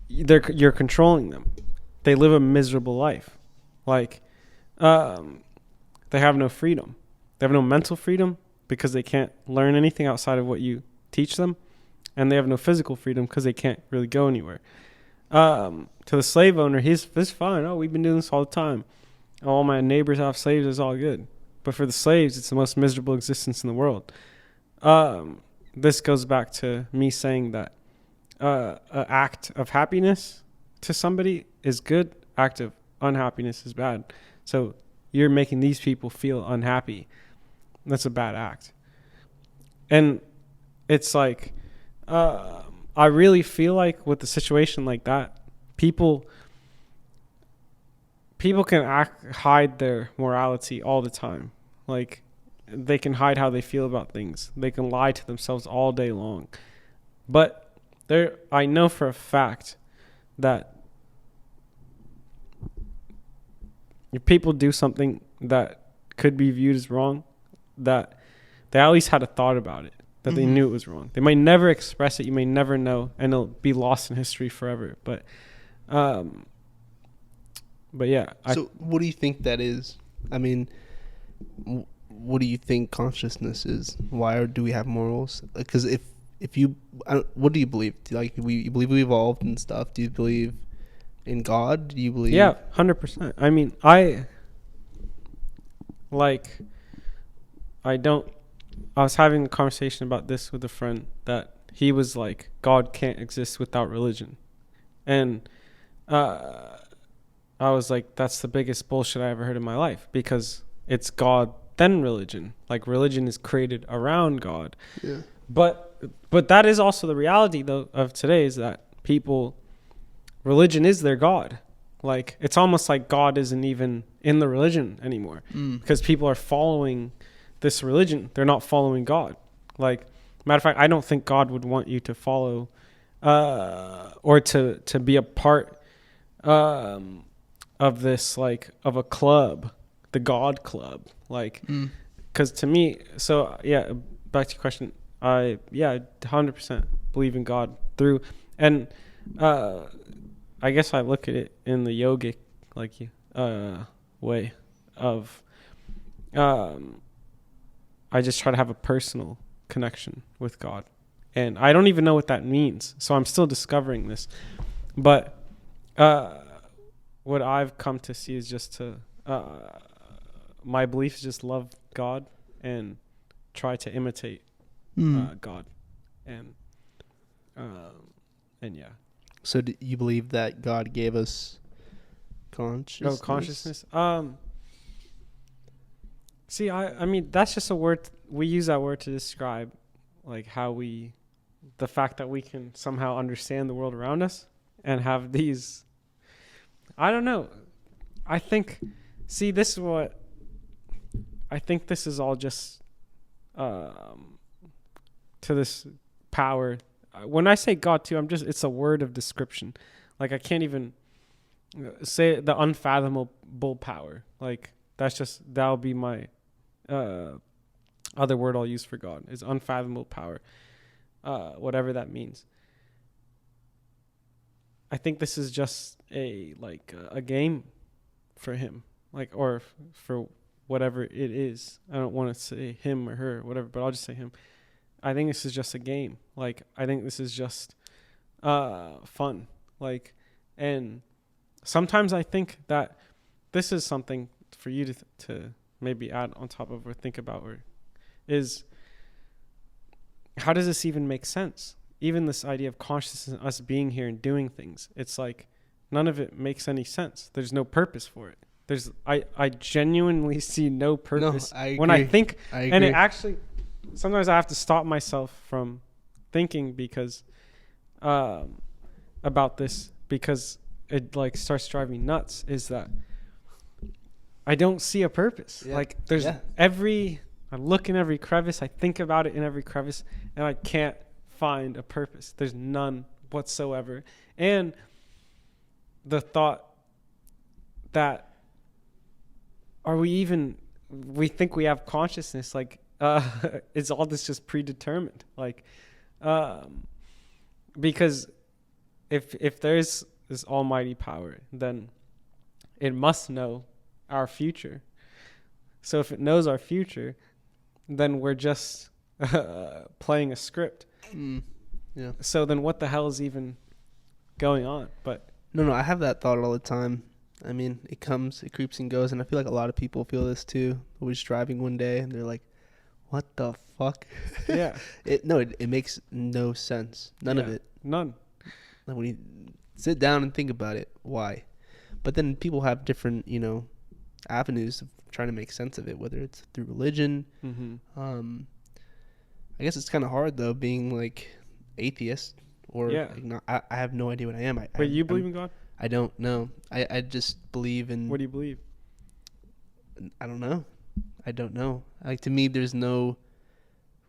You're controlling them. They live a miserable life. Like, they have no freedom. They have no mental freedom because they can't learn anything outside of what you teach them. And they have no physical freedom because they can't really go anywhere. To the slave owner, he's fine. Oh, we've been doing this all the time. All my neighbors have slaves. It's all good. But for the slaves, it's the most miserable existence in the world. This goes back to me saying that an act of happiness to somebody is good. Act of unhappiness is bad. So you're making these people feel unhappy. That's a bad act. And it's like, I really feel like with a situation like that, people can hide their morality all the time. Like, they can hide how they feel about things. They can lie to themselves all day long. But I know for a fact that if people do something that could be viewed as wrong, that they at least had a thought about it, that they knew it was wrong. They might never express it. You may never know, and it'll be lost in history forever. But yeah. So what do you think that is? I mean, what do you think consciousness is? Why do we have morals? Because if you, what do you believe? Like, you believe we evolved and stuff? Do you believe in God? Do you believe? Yeah, 100%. I mean, I was having a conversation about this with a friend, that he was like, God can't exist without religion. And I was like, that's the biggest bullshit I ever heard in my life, because it's God then religion. Like, religion is created around God. Yeah. But that is also the reality, though, of today, is that religion is their God. Like, it's almost like God isn't even in the religion anymore, because people are following this religion. They're not following God. Like, matter of fact, I don't think God would want you to follow or to be a part of this, like, of a club, the God club. Like, because to me, so yeah, back to your question, I 100% believe in God through, and I guess I look at it in the yogic, like, way of, I just try to have a personal connection with God, and I don't even know what that means. So I'm still discovering this, but what I've come to see is just to, my belief is just love God and try to imitate God, and yeah. So do you believe that God gave us consciousness? No, consciousness. See, I mean, that's just a word. We use that word to describe, like, the fact that we can somehow understand the world around us and have these, I don't know. I think this is all just to this power. When I say God too, it's a word of description. Like, I can't even say the unfathomable power. Like, that'll be my other word I'll use for God, is unfathomable power. Whatever that means. I think this is just a game for him, like, or for whatever it is. I don't want to say him or her or whatever, but I'll just say him. I think this is just a game. Like, I think this is just fun. Like, and sometimes I think that this is something for you to maybe add on top of or think about, or is, how does this even make sense? Even this idea of consciousness, us being here and doing things, it's like none of it makes any sense. There's no purpose for it. I genuinely see no purpose when I think, and it actually, sometimes I have to stop myself from thinking because about this, because it, like, starts driving me nuts, is that I don't see a purpose. Yeah. Like, there's I look in every crevice, I think about it in every crevice, and I can't find a purpose. There's none whatsoever. And the thought that, we think we have consciousness, like, is all this just predetermined? Like, because if there's this almighty power, then it must know our future. So if it knows our future, then we're just playing a script. Yeah. So then what the hell is even going on? But no, I have that thought all the time. I mean, it creeps and goes, and I feel like a lot of people feel this too. I was driving one day and they're like, what the fuck? Yeah. It makes no sense. None of it. None. Like, when you sit down and think about it, why? But then people have different, avenues of trying to make sense of it, whether it's through religion. I guess it's kind of hard though, being like atheist or like not. I have no idea what I am. Wait, you believe in God? I don't know. I just believe in. What do you believe? I don't know. I don't know. Like, to me, there's no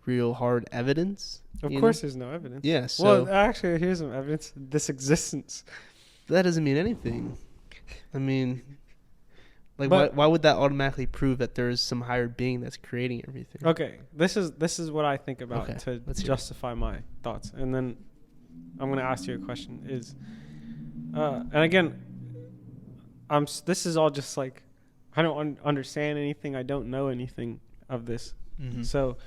real hard evidence. Of course, there's no evidence. Yeah. So, well, actually, here's some evidence. This existence. That doesn't mean anything. I mean, like, but, why would that automatically prove that there is some higher being that's creating everything? Okay, this is what I think about to justify my thoughts, and then I'm gonna ask you a question. And again, this is all just like, I don't understand anything. I don't know anything of this. Mm-hmm. So,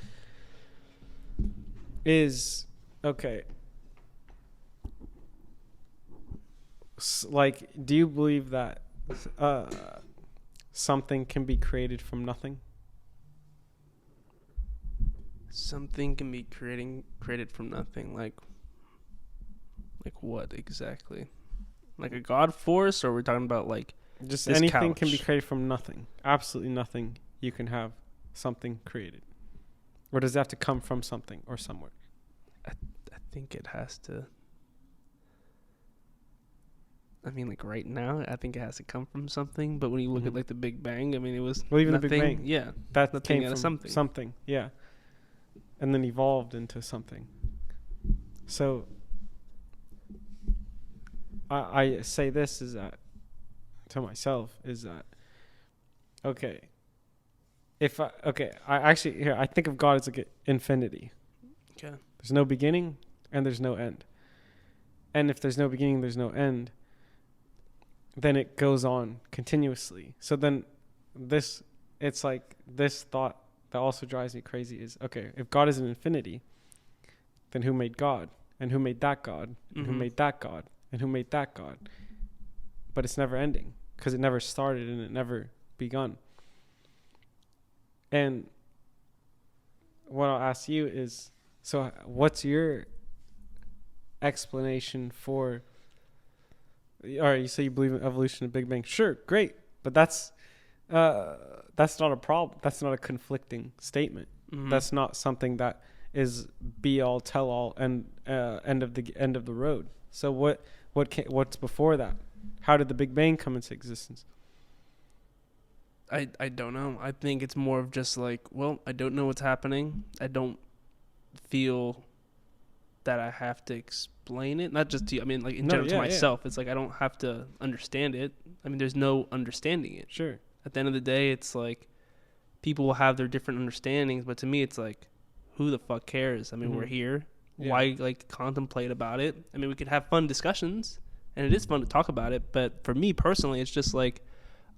like, do you believe that something can be created from nothing? Something can be created from nothing. Like what exactly? Like a god force, or we're talking about like just anything can be created from nothing. Absolutely nothing. You can have something created, or does it have to come from something or somewhere? I think it has to. I mean, like right now, I think it has to come from something. But when you look at like the Big Bang, I mean, it was even nothing. The Big Bang, yeah, that came from something, yeah, and then evolved into something. So I say this is that to myself is that I think of God as like infinity. Okay, there's no beginning and there's no end, and if there's no beginning, there's no end. Then it goes on continuously. So then it's like this thought that also drives me crazy is, okay, if God is an infinity, then who made God? And who made that God? And who made that God? And who made that God? But it's never ending because it never started and it never begun. And what I'll ask you is, so what's your explanation for... All right, you say you believe in evolution and Big Bang. Sure, great. But that's not a problem. That's not a conflicting statement. Mm-hmm. That's not something that is be all, tell all, and end of the road. So what's before that? How did the Big Bang come into existence? I don't know. I think it's more of just like, well, I don't know what's happening. I don't feel that I have to explain it. Not just to you. I mean, like in general to myself. Yeah. It's like I don't have to understand it. I mean, there's no understanding it. Sure. At the end of the day, it's like people will have their different understandings, but to me, it's like, who the fuck cares? I mean, we're here. Yeah. Why like contemplate about it? I mean, we could have fun discussions, and it is fun to talk about it. But for me personally, it's just like,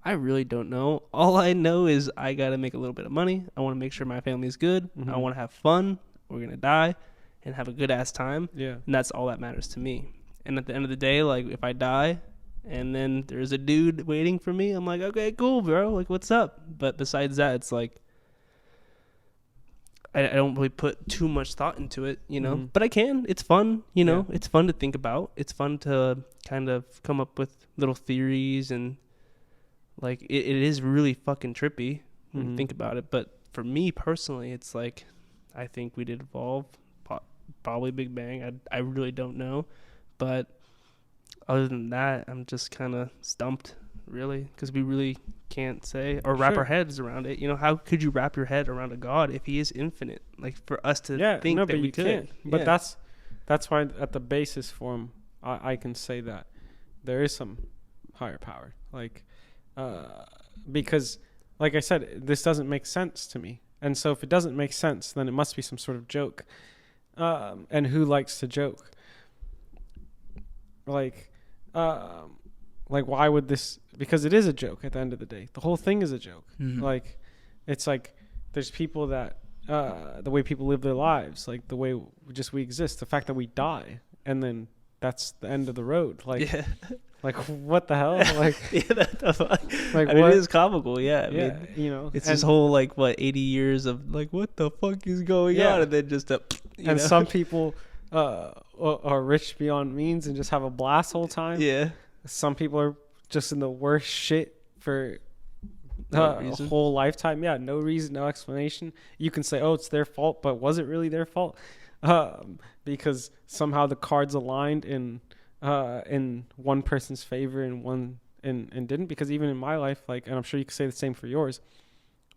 I really don't know. All I know is I got to make a little bit of money. I want to make sure my family is good. Mm-hmm. I want to have fun. We're going to die and have a good ass time. Yeah. And that's all that matters to me. And at the end of the day, like if I die and then there's a dude waiting for me, I'm like, okay, cool, bro. Like, what's up? But besides that, it's like, I don't really put too much thought into it, but I can. It's fun, it's fun to think about. It's fun to kind of come up with little theories, and like it is really fucking trippy when you think about it. But for me personally, it's like, I think we did evolve, probably Big Bang. I really don't know. But other than that, I'm just kind of stumped, really, because we really can't say or wrap our heads around it. How could you wrap your head around a God if he is infinite? Like, for us to think that we could. Can't. But that's why at the basis form, I can say that there is some higher power. Like, because, like I said, this doesn't make sense to me. And so if it doesn't make sense, then it must be some sort of joke. And who likes to joke? Like, why would this... Because it is a joke at the end of the day. The whole thing is a joke. Mm-hmm. Like, it's like there's people that... the way people live their lives, like the way we exist, the fact that we die, and then that's the end of the road. Like, like what the hell? Like, like, I mean, it is comical. Yeah. I mean, it's this whole, 80 years of, what the fuck is going on? And then just some people are rich beyond means and just have a blast whole time. Yeah. Some people are just in the worst shit for a reason. whole lifetime. Yeah, no reason, no explanation. You can say, oh, it's their fault, but was it really their fault? Because somehow the cards aligned in one person's favor and one and didn't. Because even in my life, like, and I'm sure you could say the same for yours,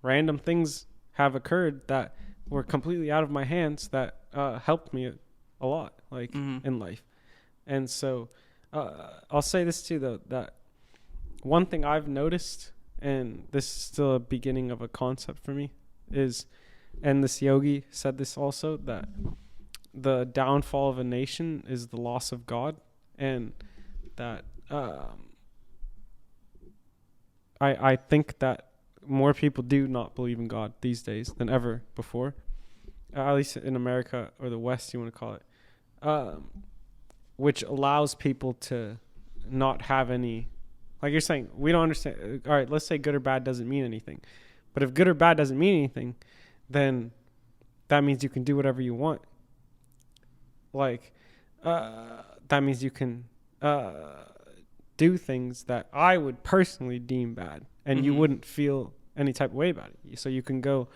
random things have occurred that were completely out of my hands that helped me a lot, like in life. And so I'll say this too, though, that one thing I've noticed, and this is still a beginning of a concept for me, is, and this yogi said this also, that the downfall of a nation is the loss of God, and that I think that more people do not believe in God these days than ever before, at least in America or the West, you want to call it, which allows people to not have any, like you're saying, we don't understand. All right, let's say good or bad doesn't mean anything. But if good or bad doesn't mean anything, then that means you can do whatever you want. Like, that means you can do things that I would personally deem bad, and you wouldn't feel any type of way about it. So you can go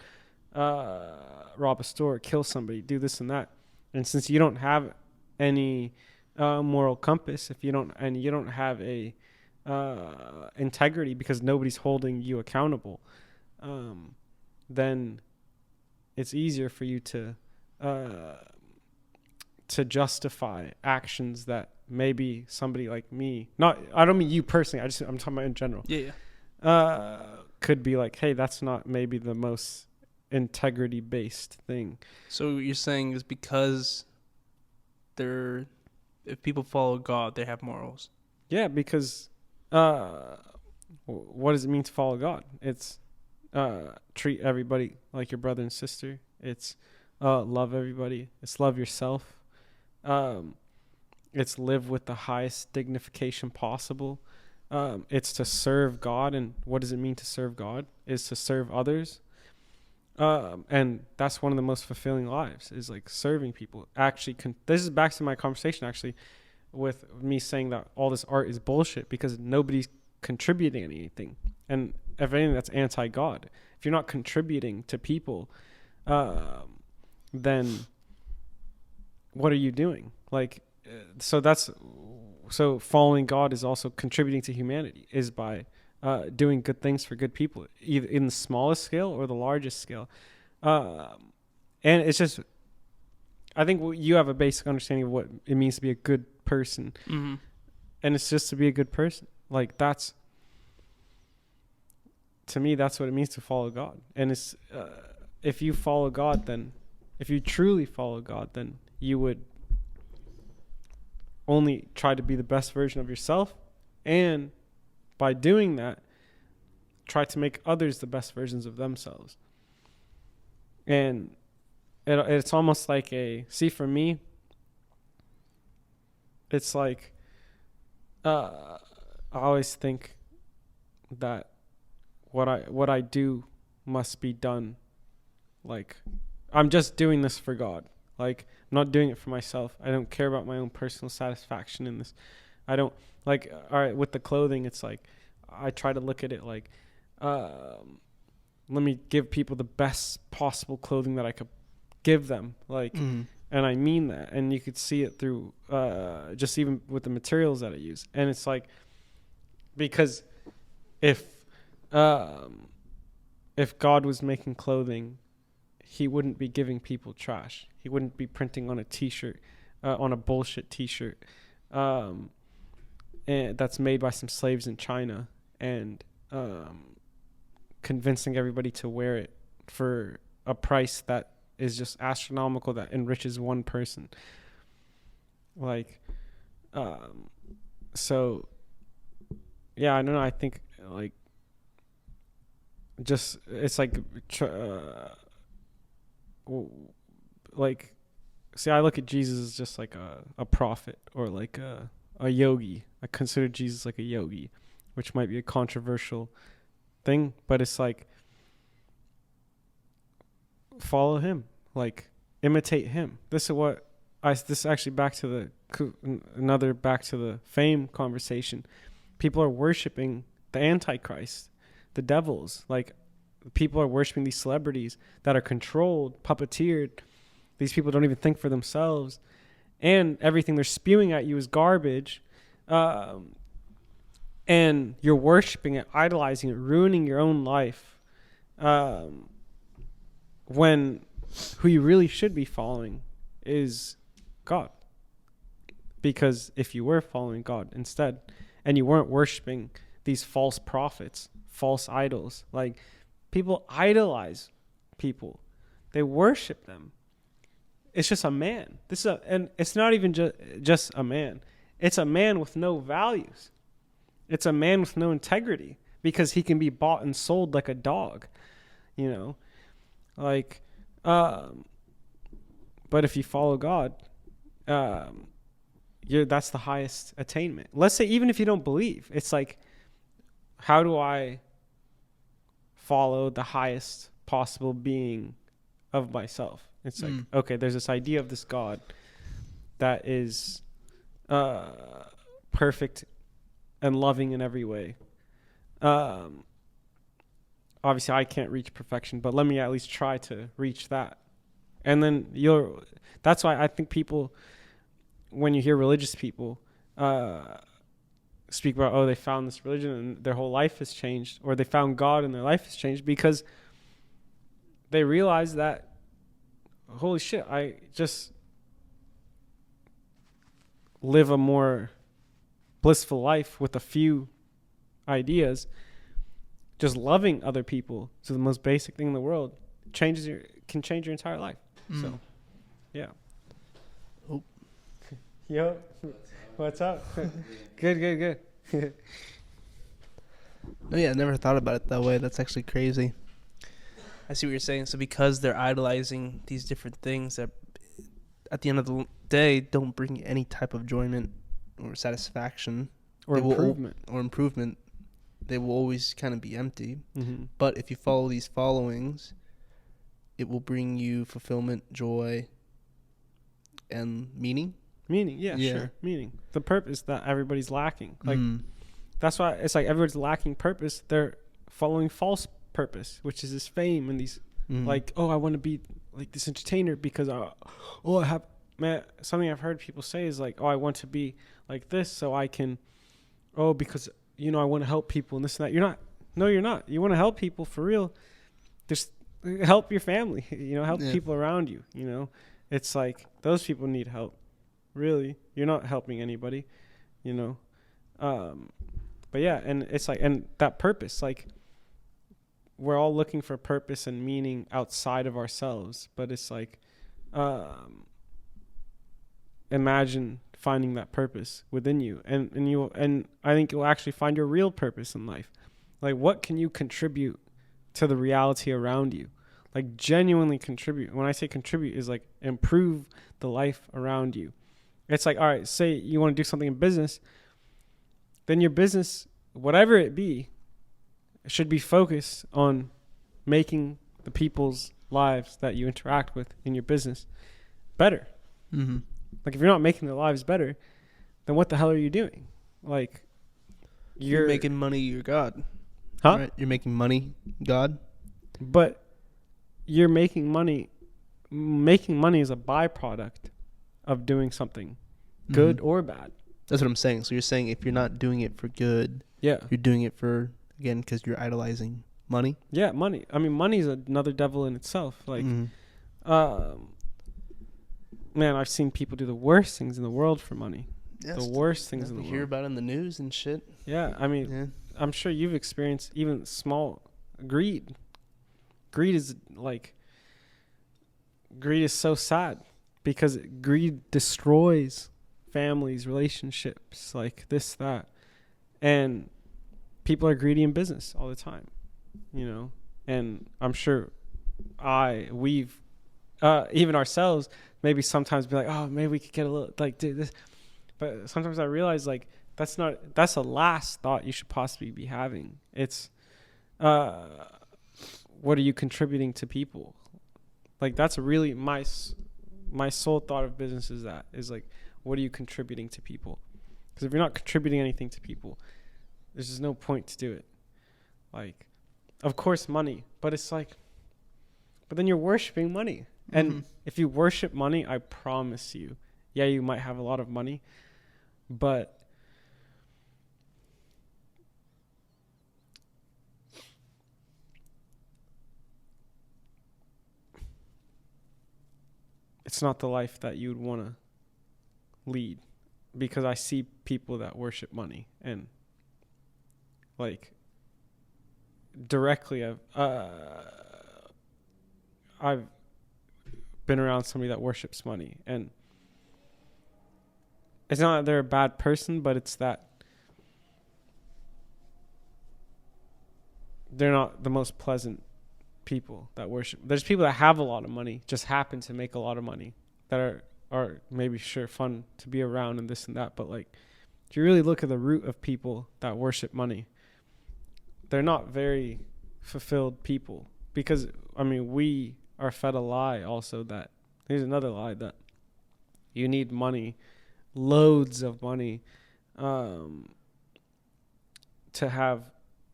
rob a store, kill somebody, do this and that. And since you don't have any moral compass, if you don't have a integrity, because nobody's holding you accountable, then it's easier for you to justify actions that maybe somebody like me, I don't mean you personally, I'm talking about in general. Could be like, hey, that's not maybe the most integrity based thing. So you're saying is because if people follow God, they have morals. Yeah, because what does it mean to follow God? It's treat everybody like your brother and sister. It's love everybody. It's love yourself. It's live with the highest dignification possible. It's to serve God. And what does it mean to serve God? Is to serve others. And that's one of the most fulfilling lives, is like serving people. Actually, this is back to my conversation actually with me saying that all this art is bullshit because nobody's contributing anything. And if anything, that's anti-God. If you're not contributing to people, then what are you doing? Like, so following God is also contributing to humanity, is by doing good things for good people, either in the smallest scale or the largest scale. And it's just, I think you have a basic understanding of what it means to be a good person. And it's just to be a good person. Like, that's, to me, that's what it means to follow God. And it's, if you follow God, then if you truly follow God, then you would only try to be the best version of yourself, and by doing that, try to make others the best versions of themselves. And it's almost like for me, it's like, I always think that what I do must be done, like, I'm just doing this for God. Like, I'm not doing it for myself. I don't care about my own personal satisfaction in this. I don't, like, all right, with the clothing, it's like, I try to look at it like, let me give people the best possible clothing that I could give them. Like, and I mean that. And you could see it through, just even with the materials that I use. And it's like, because if God was making clothing, he wouldn't be giving people trash. He wouldn't be printing on a t-shirt, on a bullshit t-shirt, and that's made by some slaves in China, and convincing everybody to wear it for a price that is just astronomical, that enriches one person. Like, so, yeah, I don't know. I think, like, just, it's like, like, see, I look at Jesus as just like a prophet, or like a yogi. I consider Jesus like a yogi, which might be a controversial thing, but it's like, follow him, like, imitate him. This is actually back to the fame conversation. People are worshiping the Antichrist, the devils. Like, people are worshiping these celebrities that are controlled, puppeteered. These people don't even think for themselves. And everything they're spewing at you is garbage. And you're worshiping it, idolizing it, ruining your own life. When who you really should be following is God. Because if you were following God instead, and you weren't worshiping these false prophets, false idols, like, people idolize people. They worship them. It's just a man. And it's not even just a man. It's a man with no values. It's a man with no integrity, because he can be bought and sold like a dog, you know, like, but if you follow God, that's the highest attainment. Let's say, even if you don't believe, it's like, how do I follow the highest possible being of myself? It's like, okay, there's this idea of this God that is perfect and loving in every way. Obviously I can't reach perfection, but let me at least try to reach that. And then that's why I think people, when you hear religious people speak about, oh, they found this religion and their whole life has changed, or they found God and their life has changed, because they realize that, holy shit, I just live a more blissful life with a few ideas. Just loving other people is the most basic thing in the world. Can change your entire life. So, yeah. Oh. Yo, what's up? Good. Oh yeah, I never thought about it that way. That's actually crazy. I see what you're saying. So because they're idolizing these different things that at the end of the day don't bring any type of enjoyment or satisfaction or improvement, they will always kind of be empty. Mm-hmm. But if you follow these followings, it will bring you fulfillment, joy, and meaning. Yeah, sure. Meaning. The purpose that everybody's lacking. Like, that's why it's like everybody's lacking purpose. They're following false purpose, which is this fame and these, like, oh, I want to be like this entertainer because, I have, man, something I've heard people say is like, oh, I want to be like this so I can, because, you know, I want to help people and this and that. You're not. You want to help people for real. Just help your family, you know, help people around you, you know. It's like, those people need help. Really, you're not helping anybody, you know. But yeah, and it's like, and that purpose, like, we're all looking for purpose and meaning outside of ourselves, but it's like, imagine finding that purpose within you, and I think you'll actually find your real purpose in life. Like, what can you contribute to the reality around you? Like, genuinely contribute. When I say contribute, is like improve the life around you. It's like, all right, say you want to do something in business, then your business, whatever it be, should be focused on making the people's lives that you interact with in your business better. Mm-hmm. Like, if you're not making their lives better, then what the hell are you doing? Like, you're making money, you're God. Huh? Right? You're making money, God. But you're making money. Making money is a byproduct of doing something good or bad. That's what I'm saying. So you're saying if you're not doing it for good, you're doing it for, again, because you're idolizing money. Yeah, money. I mean, money is another devil in itself. Like, man, I've seen people do the worst things in the world for money. Yes, the worst things in the world. You hear about in the news and shit. Yeah, I mean, I'm sure you've experienced even small greed. Greed is so sad because greed destroys families, relationships, like this, that. And people are greedy in business all the time, you know? And I'm sure we've, even ourselves, maybe sometimes be like, oh, maybe we could get a little, like, do this. But sometimes I realize, like, that's the last thought you should possibly be having. It's, what are you contributing to people? Like, that's really my sole thought of business is like, what are you contributing to people? Because if you're not contributing anything to people, There's just no point to do it. Like, of course, money, but it's like, but then you're worshiping money. And if you worship money, I promise you, yeah, you might have a lot of money, but it's not the life that you'd want to lead, because I see people that worship money, and like directly I've been around somebody that worships money, and it's not that they're a bad person, but it's that they're not the most pleasant people that worship. There's people that have a lot of money, just happen to make a lot of money, that are maybe sure fun to be around and this and that, but like if you really look at the root of people that worship money, they're not very fulfilled people. Because I mean, we are fed a lie also, that here's another lie, that you need money, loads of money, to have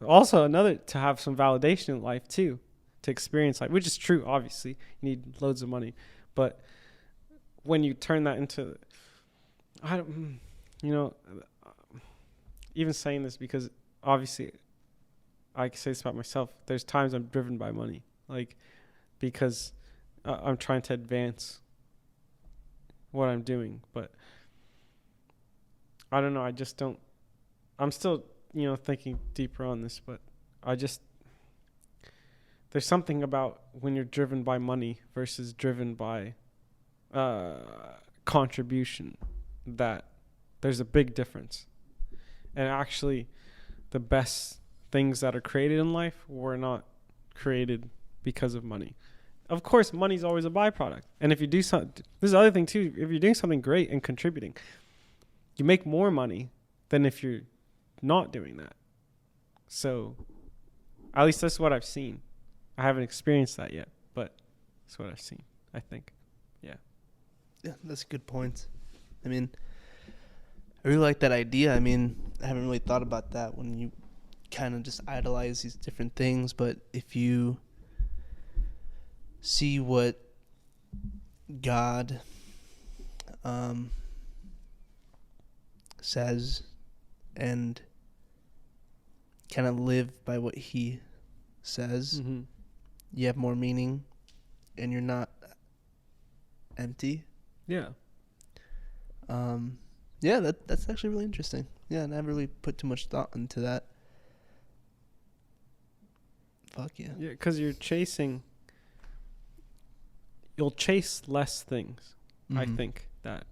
also another, to have some validation in life too, to experience life, which is true. Obviously you need loads of money, but when you turn that into, I don't, you know, even saying this, because obviously I can say this about myself, there's times I'm driven by money, like, because I'm trying to advance what I'm doing, but I don't know, I just don't, I'm still, you know, thinking deeper on this, but there's something about when you're driven by money versus driven by contribution, that there's a big difference. And actually the best things that are created in life were not created because of money. Of course, money's always a byproduct. And if you do something, this is the other thing too, if you're doing something great and contributing, you make more money than if you're not doing that. So at least that's what I've seen. I haven't experienced that yet, but that's what I've seen, I think. Yeah, that's a good point. I mean, I really like that idea. I mean, I haven't really thought about that when you kind of just idolize these different things, but if you see what God says and kind of live by what he says, you have more meaning and you're not empty. Yeah. Yeah, that's actually really interesting. Yeah, and I haven't really put too much thought into that. Fuck yeah. Yeah, because you'll chase less things. I think that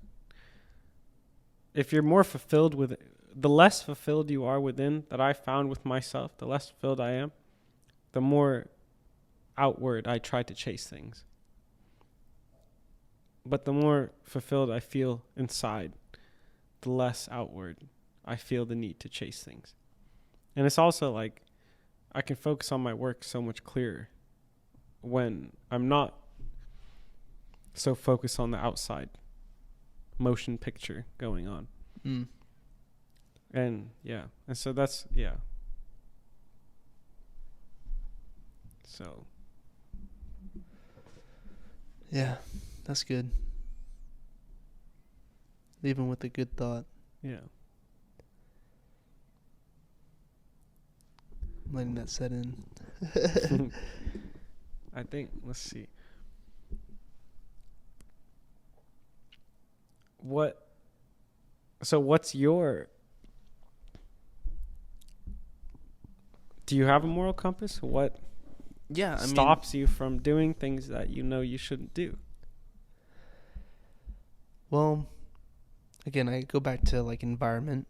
if you're more fulfilled with it, the less fulfilled you are within, that I found with myself, the less fulfilled I am, the more outward I try to chase things. But the more fulfilled I feel inside, the less outward I feel the need to chase things. And it's also like I can focus on my work so much clearer when I'm not so focused on the outside motion picture going on. And yeah, and so that's, yeah. So yeah, that's good. Leaving with a good thought. Yeah. I'm letting that set in. I think, let's see. What's your, do you have a moral compass? What stops you from doing things that you know you shouldn't do? Well, again, I go back to like environment,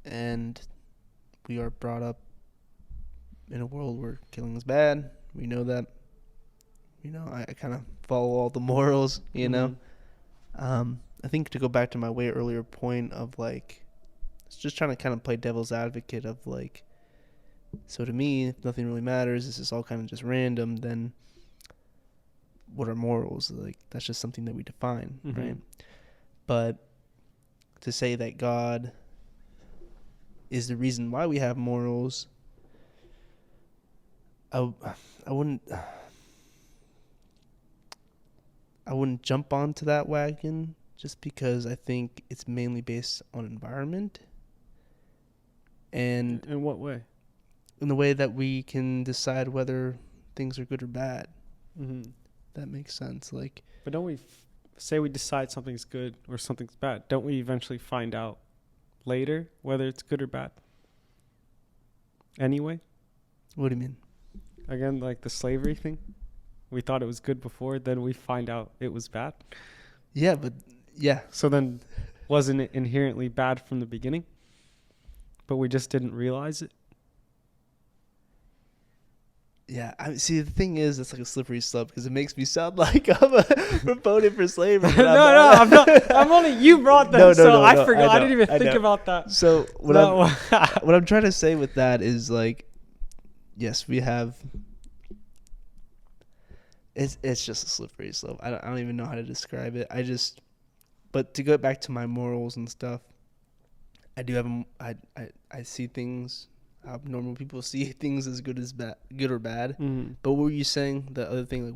and we are brought up in a world where killing is bad. We know that. You know, I kind of follow all the morals, you know. I think to go back to my way earlier point of like, it's just trying to kind of play devil's advocate of like, so to me, if nothing really matters, this is all kind of just random, then what are morals? Like, that's just something that we define, right? But to say that God is the reason why we have morals, I wouldn't jump onto that wagon just because I think it's mainly based on environment. And In what way? in the way that we can decide whether things are good or bad. Mm-hmm. That makes sense. Like, But don't we say we decide something's good or something's bad? Don't we eventually find out later whether it's good or bad? Anyway, what do you mean? again, like the slavery thing. We thought it was good before, then we find out it was bad. Yeah, but yeah. So then, wasn't it inherently bad from the beginning? But we just didn't realize it. Yeah, see, the thing is, it's like a slippery slope because it makes me sound like I'm a proponent for slavery. I'm not. I'm only, you brought that, No, I forgot. I know, didn't even I think know. about that. So what I'm trying to say with that is, like, yes, we have. It's just a slippery slope. I don't even know how to describe it. But to go back to my morals and stuff, I do have I see things how normal people see things as good or bad. Mm-hmm. But what were you saying? The other thing, like,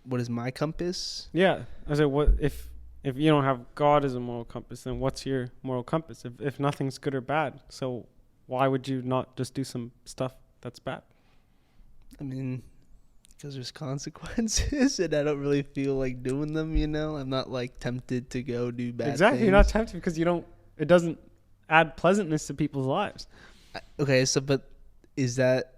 what is my compass? Yeah, I said, what if you don't have God as a moral compass? Then what's your moral compass? If nothing's good or bad, so why would you not just do some stuff that's bad? I mean, because there's consequences, and I don't really feel like doing them. I'm not like tempted to go do bad. Exactly, things. you're not tempted because you don't. It doesn't add pleasantness to people's lives. Okay, so but is that?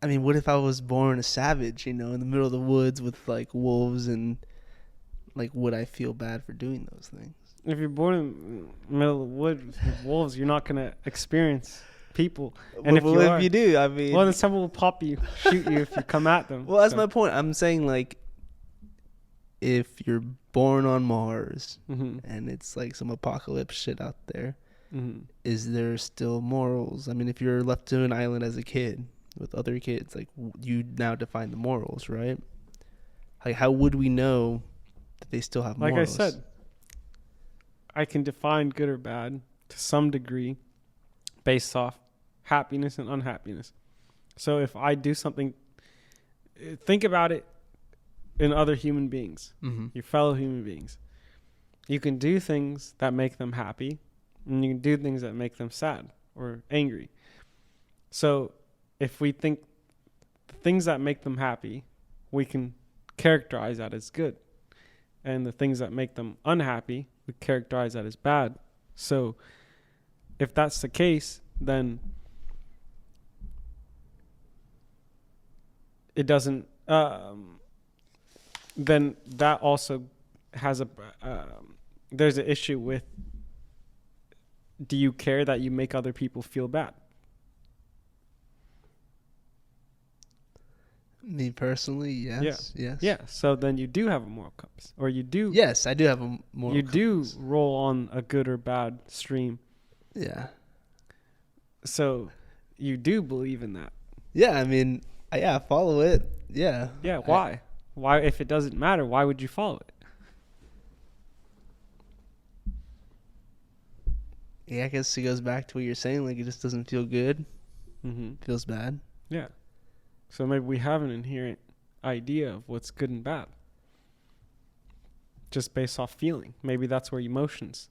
I mean, what if I was born a savage, in the middle of the woods with like wolves, and like, would I feel bad for doing those things? If you're born in the middle of the woods with wolves, you're not gonna experience people. And if you do, I mean, well, then someone will pop you, shoot you if you come at them. Well, that's my point. I'm saying, like, if you're born on Mars and it's like some apocalypse shit out there, is there still morals? I mean, if you're left to an island as a kid with other kids, like, you now define the morals, right? Like, how would we know that they still have morals? Like I said, I can define good or bad to some degree based off happiness and unhappiness. So if I do something, think about it in other human beings, your fellow human beings. You can do things that make them happy, and you can do things that make them sad or angry. So if we think the things that make them happy, we can characterize that as good. And the things that make them unhappy, we characterize that as bad. So if that's the case, then it doesn't, then that also has there's an issue with, do you care that you make other people feel bad? Me personally, yes. Yeah. Yeah. So then you do have a moral compass, or you do. Yes, I do have a moral compass. You do roll on a good or bad stream. Yeah. So you do believe in that. Yeah, I mean, I follow it. Yeah. Yeah. Why? Why, if it doesn't matter, why would you follow it? Yeah, I guess it goes back to what you're saying. Like, it just doesn't feel good. Mm-hmm. Feels bad. Yeah. So maybe we have an inherent idea of what's good and bad, just based off feeling. Maybe that's where emotions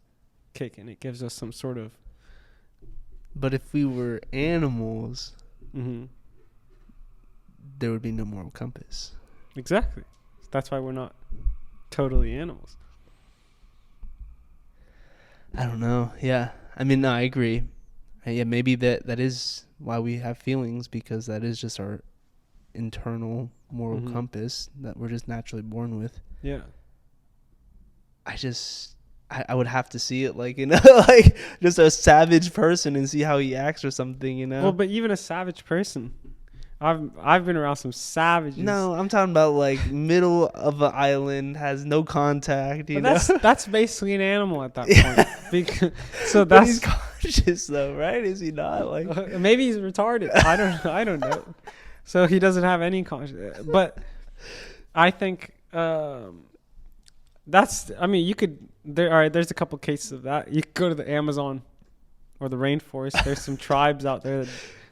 kick in. It gives us some sort of. But if we were animals, there would be no moral compass. Exactly. That's why we're not totally animals. I don't know. Yeah. I mean, no, I agree. Yeah, maybe that is why we have feelings, because that is just our internal moral compass that we're just naturally born with. Yeah. I would have to see it, like, like just a savage person and see how he acts or something, Well, but even a savage person, I've been around some savages. No, I'm talking about like middle of an island, has no contact. That's basically an animal at that point. So but he's conscious though, right? Is he not? Like, maybe he's retarded. I don't know. So he doesn't have any conscience. But I think that's. I mean, you could. There's a couple cases of that. You could go to the Amazon or the rainforest. There's some tribes out there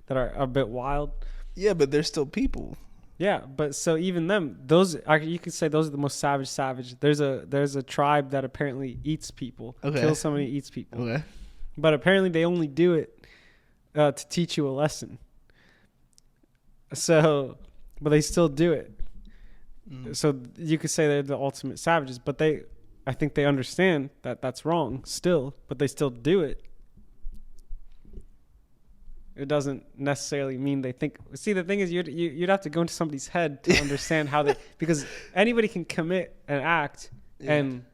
that are a bit wild. Yeah, but they're still people. Yeah, but so even them, you could say those are the most savage. There's a tribe that apparently eats people, kills somebody, eats people. Okay. But apparently they only do it to teach you a lesson. So, but they still do it. So you could say they're the ultimate savages, but I think they understand that that's wrong still, but they still do it. It doesn't necessarily mean they think. See, the thing is, you'd have to go into somebody's head to understand how because anybody can commit an act and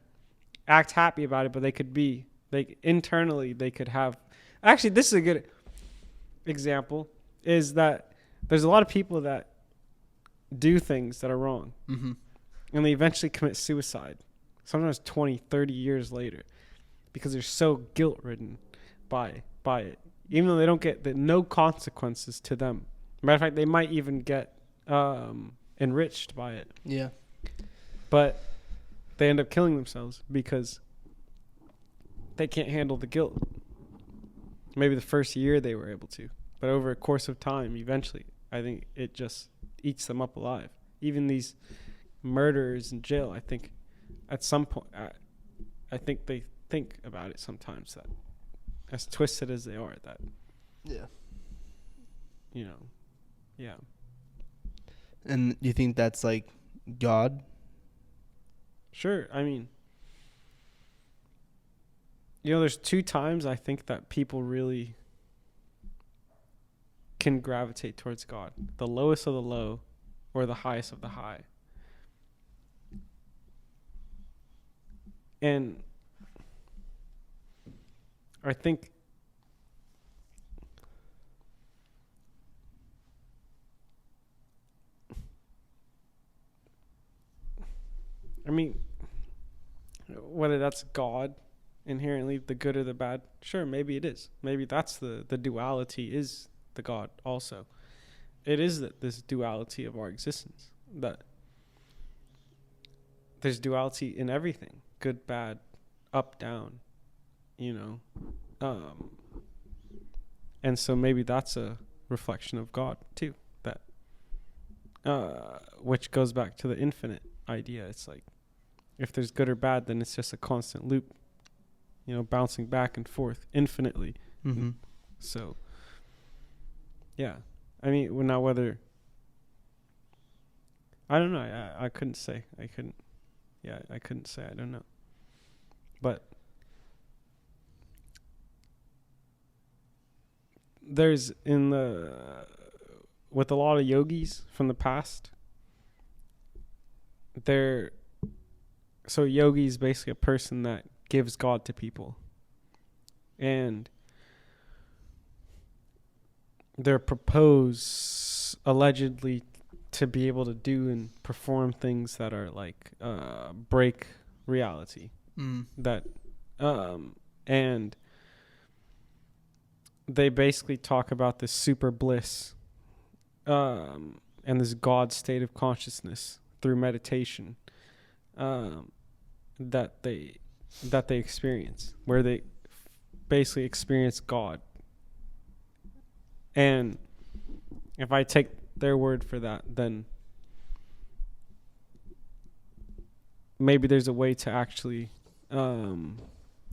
act happy about it, but they could be internally they could have. Actually, this is a good example. Is that there's a lot of people that do things that are wrong, and they eventually commit suicide. Sometimes 20, 30 years later, because they're so guilt-ridden by it. Even though they don't get no consequences to them. Matter of fact, they might even get enriched by it. Yeah. But they end up killing themselves because they can't handle the guilt. Maybe the first year they were able to. But over a course of time, eventually, I think it just eats them up alive. Even these murderers in jail, I think at some point, I think they think about it sometimes that as twisted as they are, that yeah. And you think that's like God? Sure. I mean, there's 2 times I think that people really can gravitate towards God: the lowest of the low or the highest of the high. And I think whether that's God inherently, the good or the bad, sure, maybe it is. Maybe that's the duality is the God also. It is this duality of our existence, that there's duality in everything, good, bad, up, down, and so maybe that's a reflection of God too, that which goes back to the infinite idea. It's like, if there's good or bad, then it's just a constant loop, bouncing back and forth infinitely. So yeah, I mean, now whether, I don't know, I couldn't say. I couldn't say. I don't know. But there's with a lot of yogis from the past, so yogi is basically a person that gives God to people. And they're proposed allegedly to be able to do and perform things that are like break reality. That and they basically talk about this super bliss and this God state of consciousness through meditation that they experience, where they basically experience God. And if I take their word for that, then maybe there's a way to actually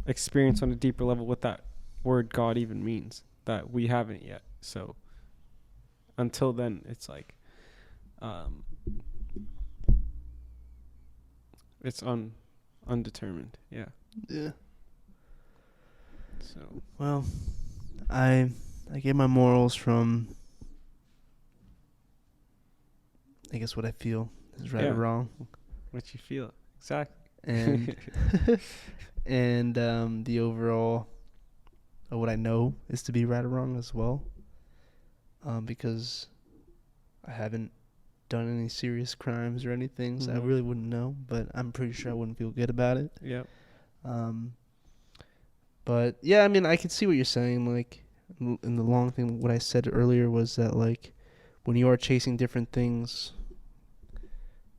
experience on a deeper level what that word God even means that we haven't yet. So until then, it's like it's undetermined. Yeah. So well, I get my morals from, I guess, what I feel is right or wrong. What you feel, exactly. And and the overall of what I know is to be right or wrong as well. Because I haven't done any serious crimes or anything, so I really wouldn't know. But I'm pretty sure I wouldn't feel good about it. Yep. But yeah, I mean, I can see what you're saying. Like, in the long thing, what I said earlier was that, like, when you are chasing different things,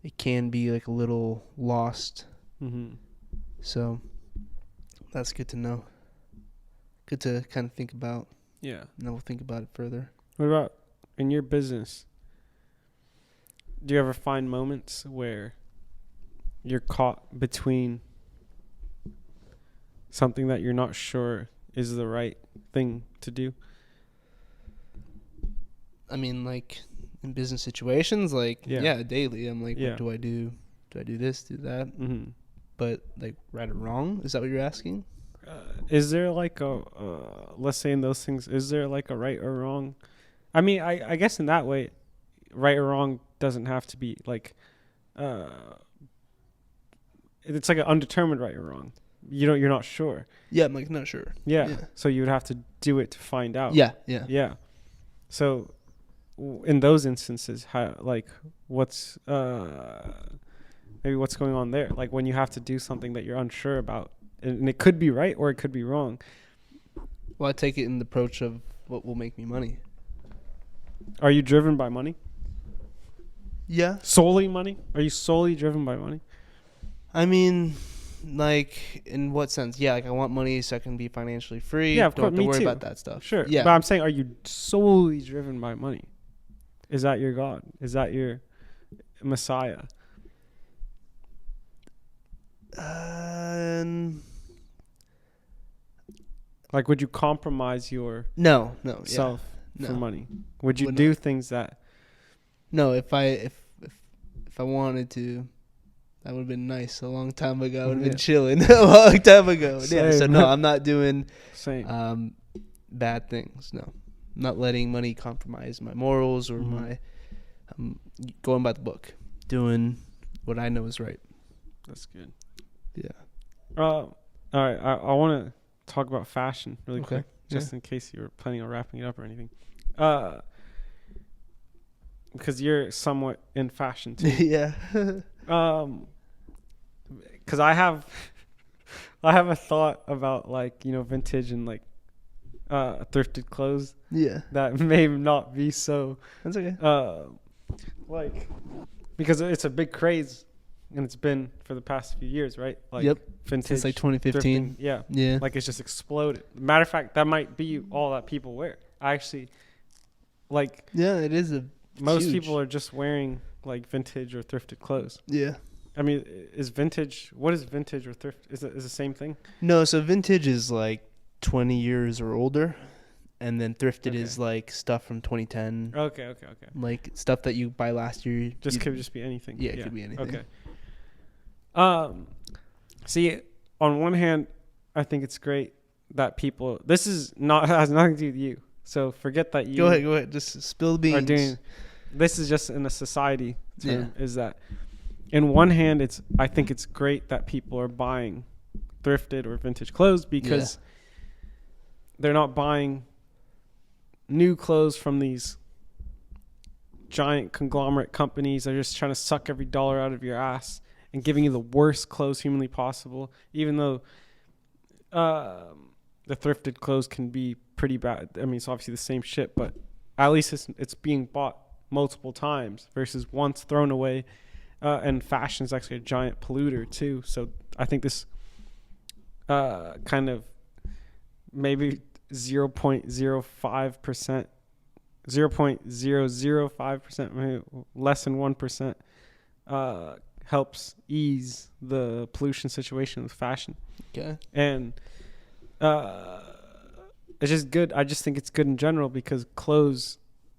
it can be like a little lost. So that's good to know. good to kind of think about. Yeah. And then we'll think about it further. What about in your business? Do you ever find moments where you're caught between something that you're not sure is the right thing to do? I mean, like in business situations, like daily. I'm like, what do I do? Do I do this? Do that? Mm-hmm. But like, right or wrong? Is that what you're asking? Is there like a let's say in those things, is there like a right or wrong? I mean, I guess in that way, right or wrong doesn't have to be like it's like an undetermined right or wrong. You're not sure. Yeah, I'm like not sure. Yeah. So you would have to do it to find out. Yeah. So in those instances, how, like, what's maybe what's going on there? Like when you have to do something that you're unsure about, and it could be right or it could be wrong. Well, I take it in the approach of what will make me money. Are you driven by money? Yeah. Solely money? Are you solely driven by money? I mean, like, in what sense? Yeah, like I want money so I can be financially free. Yeah, of course. Don't have to worry too. about that stuff. Sure. Yeah. But I'm saying, are you solely driven by money? Is that your God? Is that your Messiah? Like, would you compromise your self for money? Would you do things that? No, if I wanted to, that would have been nice a long time ago. I would have been chilling a long time ago. Same. Yeah, so no, I'm not doing Same. Bad things. No, I'm not letting money compromise my morals or my. I'm going by the book, doing what I know is right. That's good. Yeah. All right. I want to talk about fashion really quick, just in case you were planning on wrapping it up or anything. Because you're somewhat in fashion too. Yeah. Because I have a thought about, like, vintage and like thrifted clothes. Yeah. That may not be so. That's okay. Like, because it's a big craze, and it's been for the past few years, right? Like, vintage since like 2015. Thrifting, yeah. Like, it's just exploded. Matter of fact, that might be all that people wear. I actually, like. Yeah, it is most huge. people are just wearing like vintage or thrifted clothes. Yeah. I mean, what is vintage or thrift? Is it the same thing? No, so vintage is like 20 years or older, and then thrifted is like stuff from 2010. Okay. Like stuff that you buy last year. Could just be anything. Yeah, it could be anything. Okay. See, on one hand, I think it's great that people. This has nothing to do with you. So forget that you. Go ahead. Just spill the beans. This is just in a society term. Is that, in one hand, I think it's great that people are buying thrifted or vintage clothes because they're not buying new clothes from these giant conglomerate companies. They're just trying to suck every dollar out of your ass and giving you the worst clothes humanly possible, even though the thrifted clothes can be pretty bad. I mean, it's obviously the same shit, but at least it's being bought multiple times versus once thrown away. And fashion is actually a giant polluter too. So I think this kind of maybe 0.05%, 0.005%, maybe less than 1%, helps ease the pollution situation with fashion. Okay. And it's just good. I just think it's good in general because clothes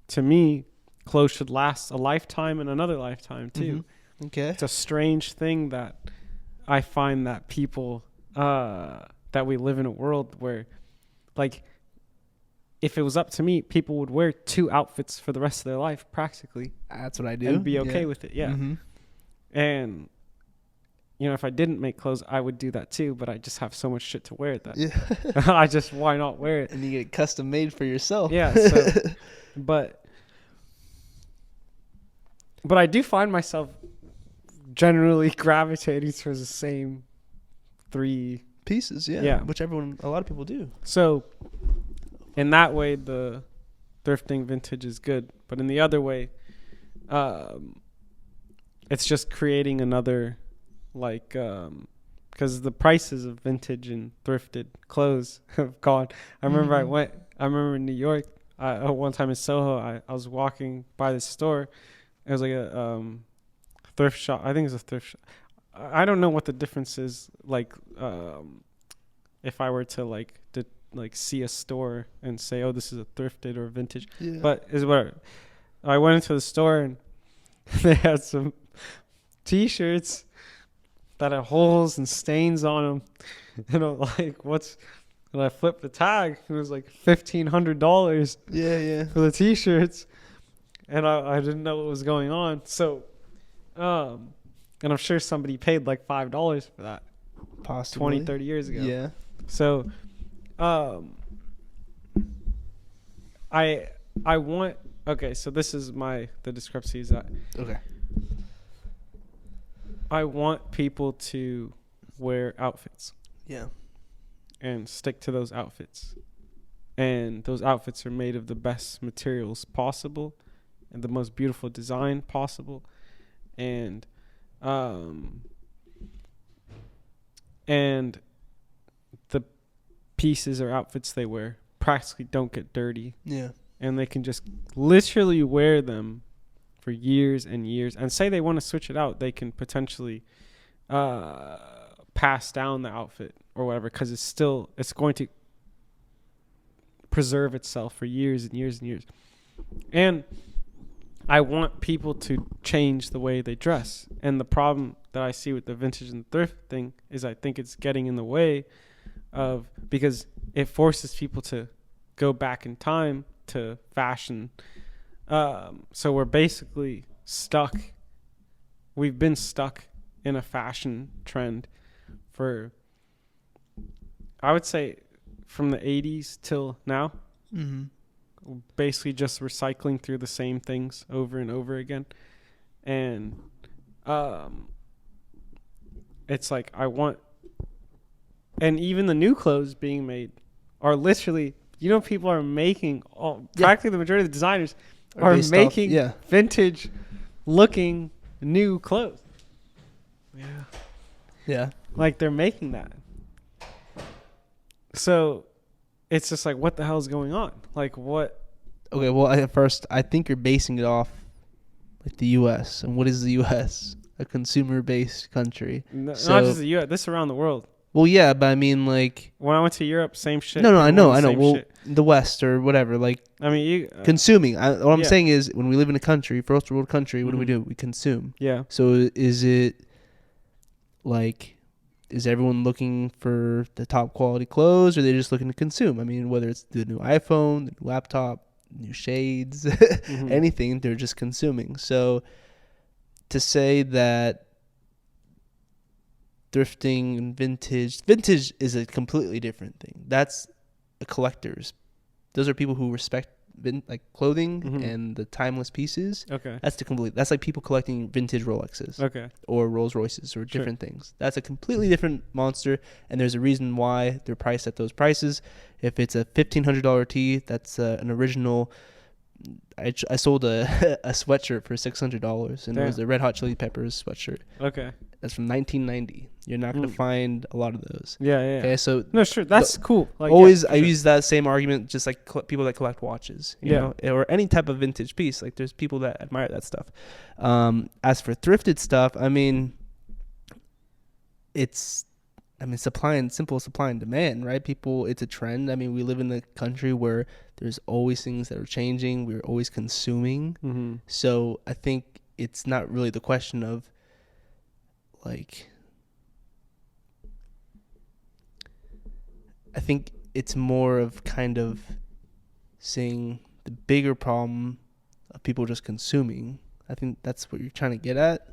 should last a lifetime and another lifetime too. Mm-hmm. Okay. It's a strange thing that I find that people, that we live in a world where, like, if it was up to me, people would wear 2 outfits for the rest of their life practically. That's what I do. And be okay with it. Yeah. Mm-hmm. And, if I didn't make clothes, I would do that too, but I just have so much shit to wear that why not wear it? And you get custom made for yourself. Yeah. So, but I do find myself generally gravitating towards the same 3 pieces. Yeah. Which a lot of people do. So in that way, the thrifting vintage is good, but in the other way, it's just creating another because the prices of vintage and thrifted clothes have gone. I remember I remember in New York, one time in Soho, I was walking by the store. It was like a thrift shop. I think it's a thrift shop. I don't know what the difference is. Like, if I were to like see a store and say, oh, this is a thrifted or vintage. Yeah. But is what I went into the store and they had some T-shirts that had holes and stains on them. And I'm like, and I flipped the tag. It was like $1,500. Yeah. For the T-shirts. And I didn't know what was going on. So, and I'm sure somebody paid like $5 for that. Possibly. 20, 30 years ago. Yeah. So, I want, okay, so this is the discrepancy is that. Okay. I want people to wear outfits. Yeah. And stick to those outfits. And those outfits are made of the best materials possible and the most beautiful design possible. And the pieces or outfits they wear practically don't get dirty. Yeah. And they can just literally wear them for years and years. And say they want to switch it out, they can potentially pass down the outfit or whatever, because it's going to preserve itself for years and years and years. And I want people to change the way they dress. And the problem that I see with the vintage and thrift thing is I think it's getting in the way of, because it forces people to go back in time to fashion. So we're basically stuck. We've been stuck in a fashion trend for, I would say, from the 80s till now. Mm-hmm. Basically just recycling through the same things over and over again. And it's like and even the new clothes being made are literally, people are making practically the majority of the designers are making vintage looking new clothes. Yeah. Like they're making that. So it's just like, what the hell is going on? Like what? Okay, well, at first, I think you're basing it off like the U.S. And what is the U.S.? A consumer-based country. Not just the U.S. This is around the world. Well, yeah, but I mean, like, when I went to Europe, same shit. No, I know. Well, the West or whatever, like, I mean, consuming. What I'm saying is, when we live in a country, first world country, what do? We consume. Yeah. So is it like, is everyone looking for the top quality clothes, or are they just looking to consume? I mean, whether it's the new iPhone, the new laptop, new shades, anything, they're just consuming. So to say that thrifting and vintage is a completely different thing. That's a collector's. Those are people who respect like clothing and the timeless pieces. Okay. That's like people collecting vintage Rolexes. Okay. Or Rolls Royces or different things. That's a completely different monster, and there's a reason why they're priced at those prices. If it's a $1,500 tee, that's an original. I sold a sweatshirt for $600, and it was a Red Hot Chili Peppers sweatshirt. Okay. That's from 1990. You're not going to find a lot of those. Yeah. Okay, so no, sure, that's cool. Like, I use that same argument, just like people that collect watches, you know, or any type of vintage piece. Like, there's people that admire that stuff. As for thrifted stuff, I mean, supply and demand, right? People, it's a trend. I mean, we live in a country where there's always things that are changing. We're always consuming. Mm-hmm. So I think it's not really the question of, like, I think it's more of kind of seeing the bigger problem of people just consuming. I think that's what you're trying to get at.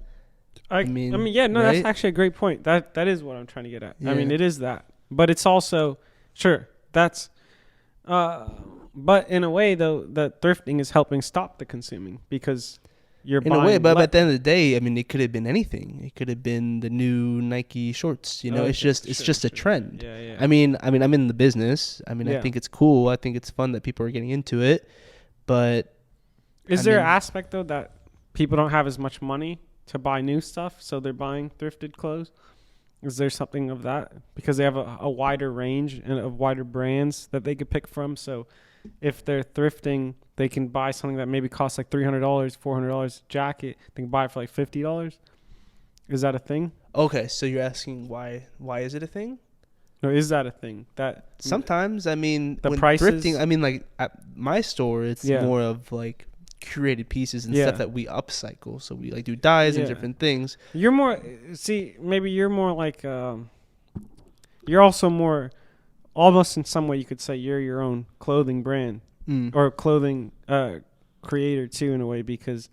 I mean, yeah, no, right? That's actually a great point. That is what I'm trying to get at. Yeah. I mean, it is that, but it's also, sure, that's, but in a way though, that thrifting is helping stop the consuming, because you're in a way, but at the end of the day, I mean, it could have been anything. It could have been the new Nike shorts. You know, it's just a trend. Yeah, yeah. I mean, I'm in the business. I mean, I think it's cool. I think it's fun that people are getting into it. But is there an aspect though that people don't have as much money to buy new stuff, so they're buying thrifted clothes? Is there something of that? Because they have a wider range and of wider brands that they could pick from. So if they're thrifting, they can buy something that maybe costs like $300, $400 jacket. They can buy it for like $50. Is that a thing? Okay, so you're asking why is it a thing? No, is that a thing? That sometimes, I mean, the when prices, thrifting, I mean, like at my store, it's more of like curated pieces and stuff that we upcycle. So we like do dyes and different things. You're more, see, maybe you're more like, you're also more, almost in some way you could say you're your own clothing brand or clothing creator too, in a way, because,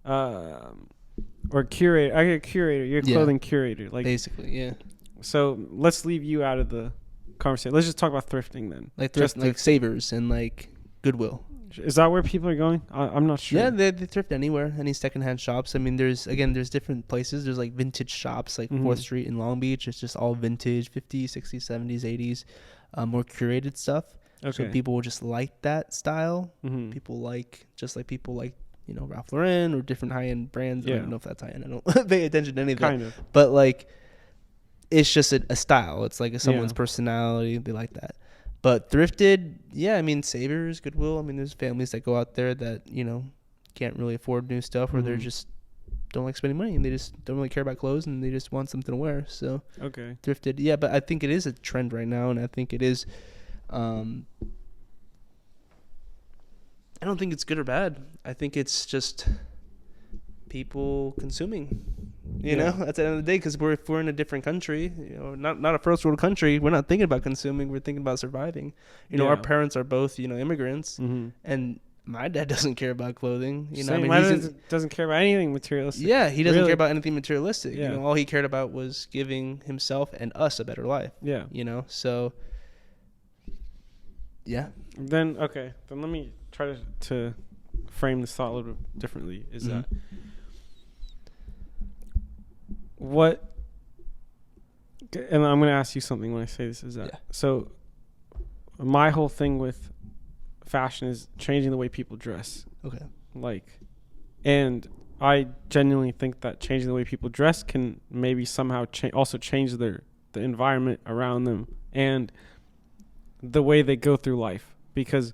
or curator, I get a curator, you're a clothing curator. Like basically, yeah. So let's leave you out of the conversation. Let's just talk about thrifting then. Like like Savers and like Goodwill. Is that where people are going? I'm not sure. Yeah, they thrift anywhere, any secondhand shops. I mean, there's different places. There's like vintage shops, like 4th Street in Long Beach. It's just all vintage, 50s, 60s, 70s, 80s, more curated stuff. Okay. So people will just like that style. People like, just like people like, you know, Ralph Lauren or different high-end brands. I don't know if that's high-end. I don't pay attention to any of that. Kind of. But like, it's just a style. It's like someone's personality. They like that. But thrifted, I mean, Savers, Goodwill. I mean, there's families that go out there that, you know, can't really afford new stuff, or they're just don't like spending money and they just don't really care about clothes and they just want something to wear. So thrifted, but I think it is a trend right now, and I think it is. I don't think it's good or bad. I think it's just people consuming. You know, at the end of the day, because if we're in a different country, you know, not a first world country, we're not thinking about consuming. We're thinking about surviving. You know, our parents are both, you know, immigrants, and my dad doesn't care about clothing. You know, I mean, my dad doesn't care about anything materialistic. Yeah, he doesn't care about anything materialistic. Yeah. You know, all he cared about was giving himself and us a better life. Yeah. You know, so Then let me try to frame this thought a little bit differently. Is that what, and I'm going to ask you something when I say this, is that, so my whole thing with fashion is changing the way people dress. Okay. Like, and I genuinely think that changing the way people dress can maybe somehow also change the environment around them and the way they go through life, because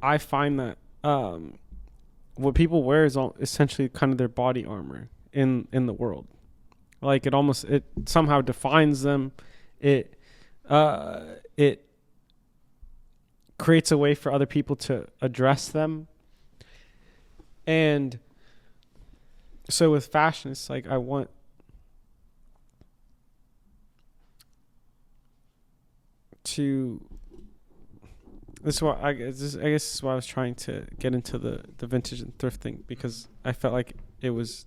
I find that what people wear is essentially kind of their body armor in the world. Like it somehow defines them. It creates a way for other people to address them. And so with fashion, it's like I want to. This is what I guess this is why I was trying to get into the vintage and thrifting, because I felt like it was.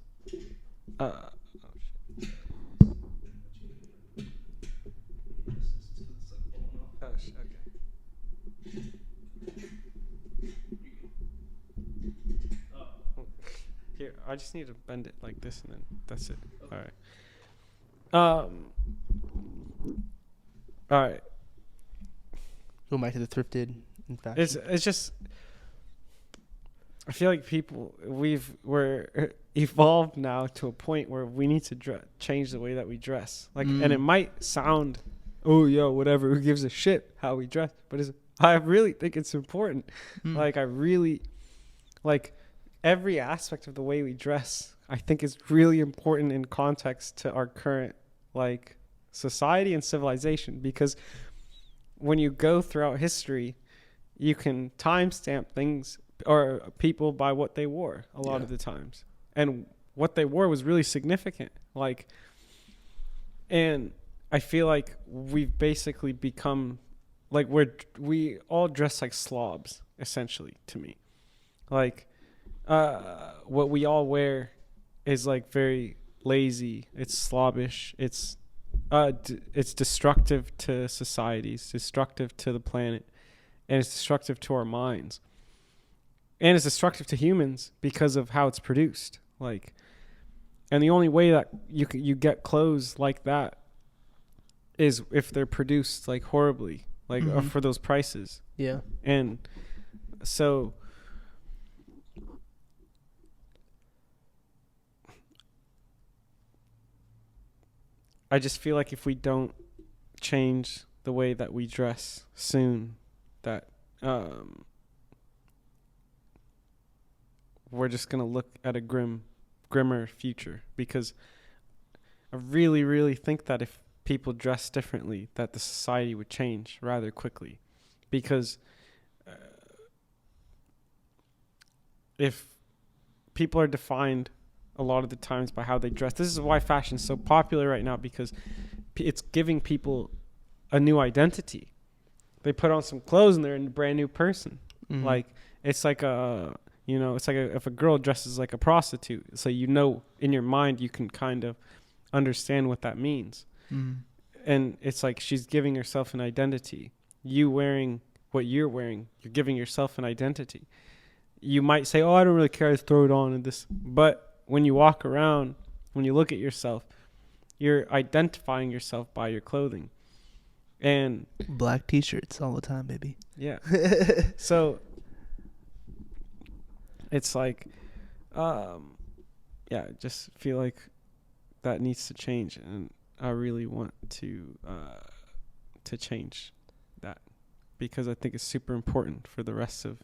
Here, I just need to bend it like this, and then that's it. All right. All right. Going back to the thrifted in fashion. It's just, I feel like we're evolved now to a point where we need to change the way that we dress. Like, and it might sound, whatever, who gives a shit how we dress? But I really think it's important. Like, I really, like, every aspect of the way we dress, I think is really important in context to our current, like, society and civilization, because when you go throughout history, you can timestamp things or people by what they wore a lot of the times. And what they wore was really significant. Like, and I feel like we've basically become, like, we all dress like slobs, essentially, to me. Like, what we all wear is, like, very lazy. It's slobbish. It's destructive to society. It's destructive to the planet, and it's destructive to our minds, and it's destructive to humans because of how it's produced. Like, and the only way that you get clothes like that is if they're produced, like, horribly, like, for those prices. Yeah. And so I just feel like if we don't change the way that we dress soon, that we're just gonna look at a grimmer future, because I really, really think that if people dress differently, that the society would change rather quickly, because if people are defined a lot of the times by how they dress, this is why fashion is so popular right now, because it's giving people a new identity. They put on some clothes and they're a brand new person. Mm-hmm. Like it's like if a girl dresses like a prostitute, so in your mind you can kind of understand what that means. Mm-hmm. And it's like she's giving herself an identity. You wearing what you're wearing, you're giving yourself an identity. You might say, "Oh, I don't really care, I just throw it on," and this, but when you walk around, when you look at yourself, you're identifying yourself by your clothing. And black t-shirts all the time, baby. Yeah. So it's like, I just feel like that needs to change, and I really want to change that, because I think it's super important for the rest of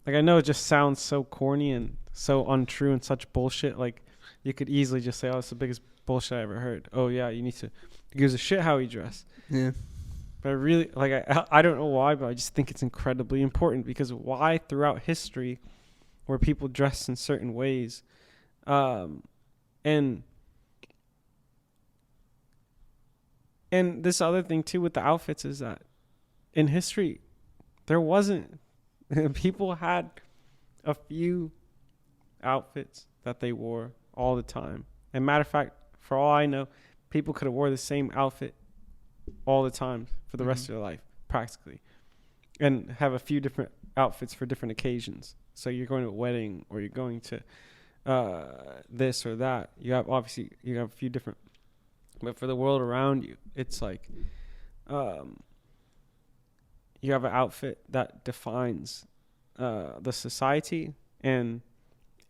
like, I know it just sounds so corny and so untrue and such bullshit. Like, you could easily just say, "Oh, it's the biggest bullshit I ever heard." Oh yeah, you need to give a shit how you dress. Yeah. But I really, like, I don't know why, but I just think it's incredibly important, because why throughout history where people dress in certain ways, and this other thing too with the outfits is that in history there wasn't people had a few outfits that they wore all the time. And matter of fact, for all I know, people could have wore the same outfit all the time for the rest of their life, practically, and have a few different outfits for different occasions. So you're going to a wedding, or you're going to this or that. You have a few different, but for the world around you, it's like you have an outfit that defines the society, and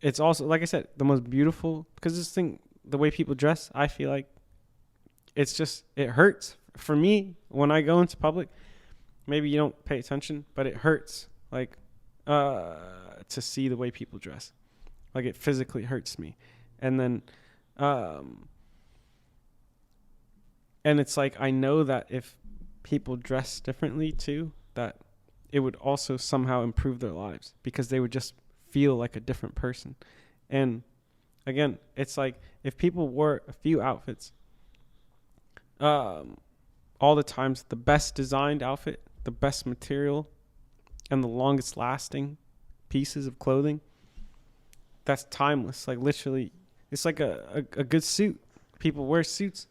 it's also, like I said, the most beautiful, because this thing, the way people dress, I feel like it hurts for me when I go into public. Maybe you don't pay attention, but it hurts, like, to see the way people dress. Like, it physically hurts me. And then and it's like, I know that if people dress differently too, that it would also somehow improve their lives, because they would just feel like a different person. And again, it's like, if people wore a few outfits all the times, the best designed outfit, the best material, and the longest lasting pieces of clothing, that's timeless. Like, literally, it's like a good suit. People wear suits.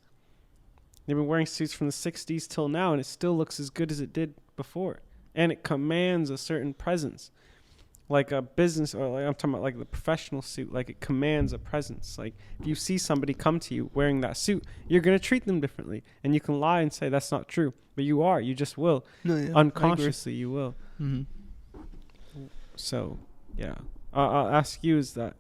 They've been wearing suits from the 60s till now, and it still looks as good as it did before. And it commands a certain presence. Like a business, or like I'm talking about like the professional suit, like it commands a presence. Like, if you see somebody come to you wearing that suit, you're going to treat them differently. And you can lie and say that's not true, but you just will. No, yeah, unconsciously you will. Mm-hmm. So, yeah. I'll ask you, is that,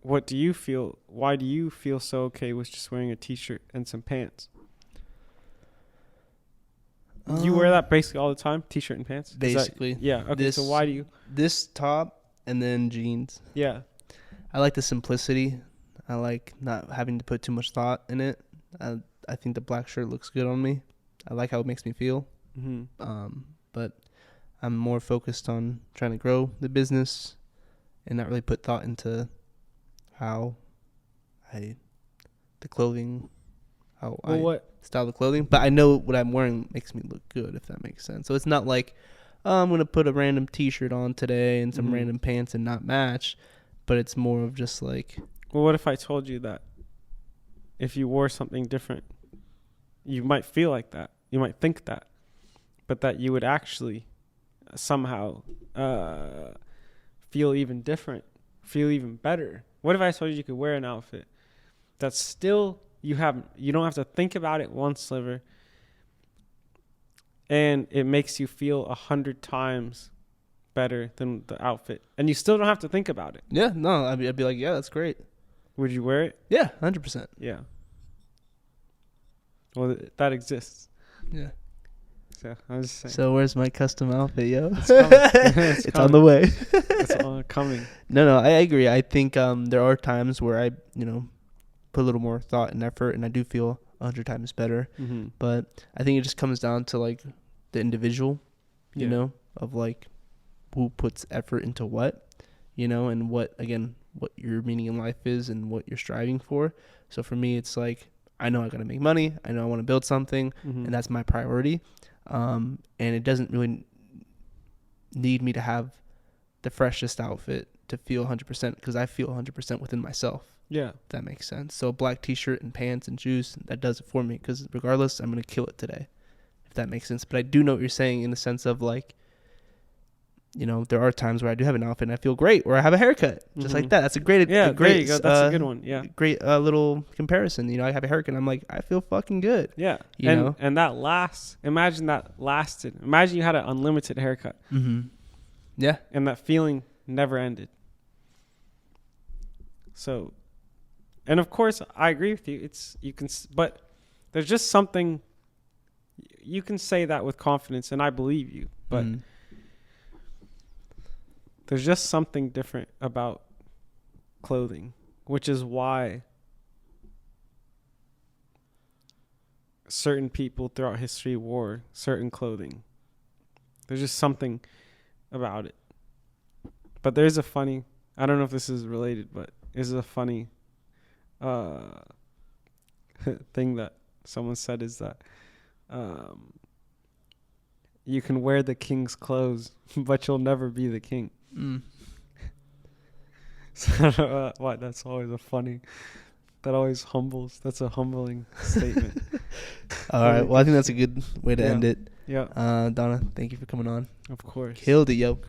what do you feel, why do you feel so okay with just wearing a t-shirt and some pants? You wear that basically all the time, t-shirt and pants? Basically. Yeah, okay, so why do you? This top and then jeans. Yeah. I like the simplicity. I like not having to put too much thought in it. I think the black shirt looks good on me. I like how it makes me feel. Mm-hmm. But I'm more focused on trying to grow the business and not really put thought into how the clothing, I style the clothing. But I know what I'm wearing makes me look good, if that makes sense. So it's not like, I'm going to put a random t-shirt on today and some random pants and not match. But it's more of just like... Well, what if I told you that if you wore something different, you might feel like that. You might think that. But that you would actually somehow feel even different, feel even better. What if I told you could wear an outfit that's still, you don't have to think about it one sliver, and it makes you feel 100 times better than the outfit, and you still don't have to think about it? Yeah, no, I'd be like, yeah, that's great. Would you wear it? Yeah, 100%. Yeah. Well, that exists. Yeah. So I was just saying. So where's my custom outfit, yo? It's coming. It's on the way. It's all coming. No, I agree. I think there are times where I, put a little more thought and effort, and I do feel 100 times better. Mm-hmm. But I think it just comes down to like the individual, of like who puts effort into what, and what your meaning in life is and what you're striving for. So for me, it's like, I know I got to make money. I know I want to build something, and that's my priority. And it doesn't really need me to have the freshest outfit to feel 100% because I feel 100% within myself. Yeah. If that makes sense. So a black t-shirt and pants and shoes, that does it for me because regardless, I'm going to kill it today, if that makes sense. But I do know what you're saying in the sense of like, there are times where I do have an outfit and I feel great, or I have a haircut, just like that. That's a great, there you go. That's a good one. Yeah, great little comparison. I have a haircut, and I'm like, I feel fucking good. Yeah, you know, and that lasts. Imagine that lasted. Imagine you had an unlimited haircut. Mm-hmm. Yeah, and that feeling never ended. So, and of course, I agree with you. But there's just something. You can say that with confidence, and I believe you, but. Mm-hmm. There's just something different about clothing, which is why certain people throughout history wore certain clothing. There's just something about it. But there's a funny, I don't know if this is related, but there's a funny thing that someone said is that you can wear the king's clothes, but you'll never be the king. So what? That's always that always humbles. That's a humbling statement. All right. Well, I think that's a good way to end it. Yeah. Donna, thank you for coming on. Of course. Killed it, yo.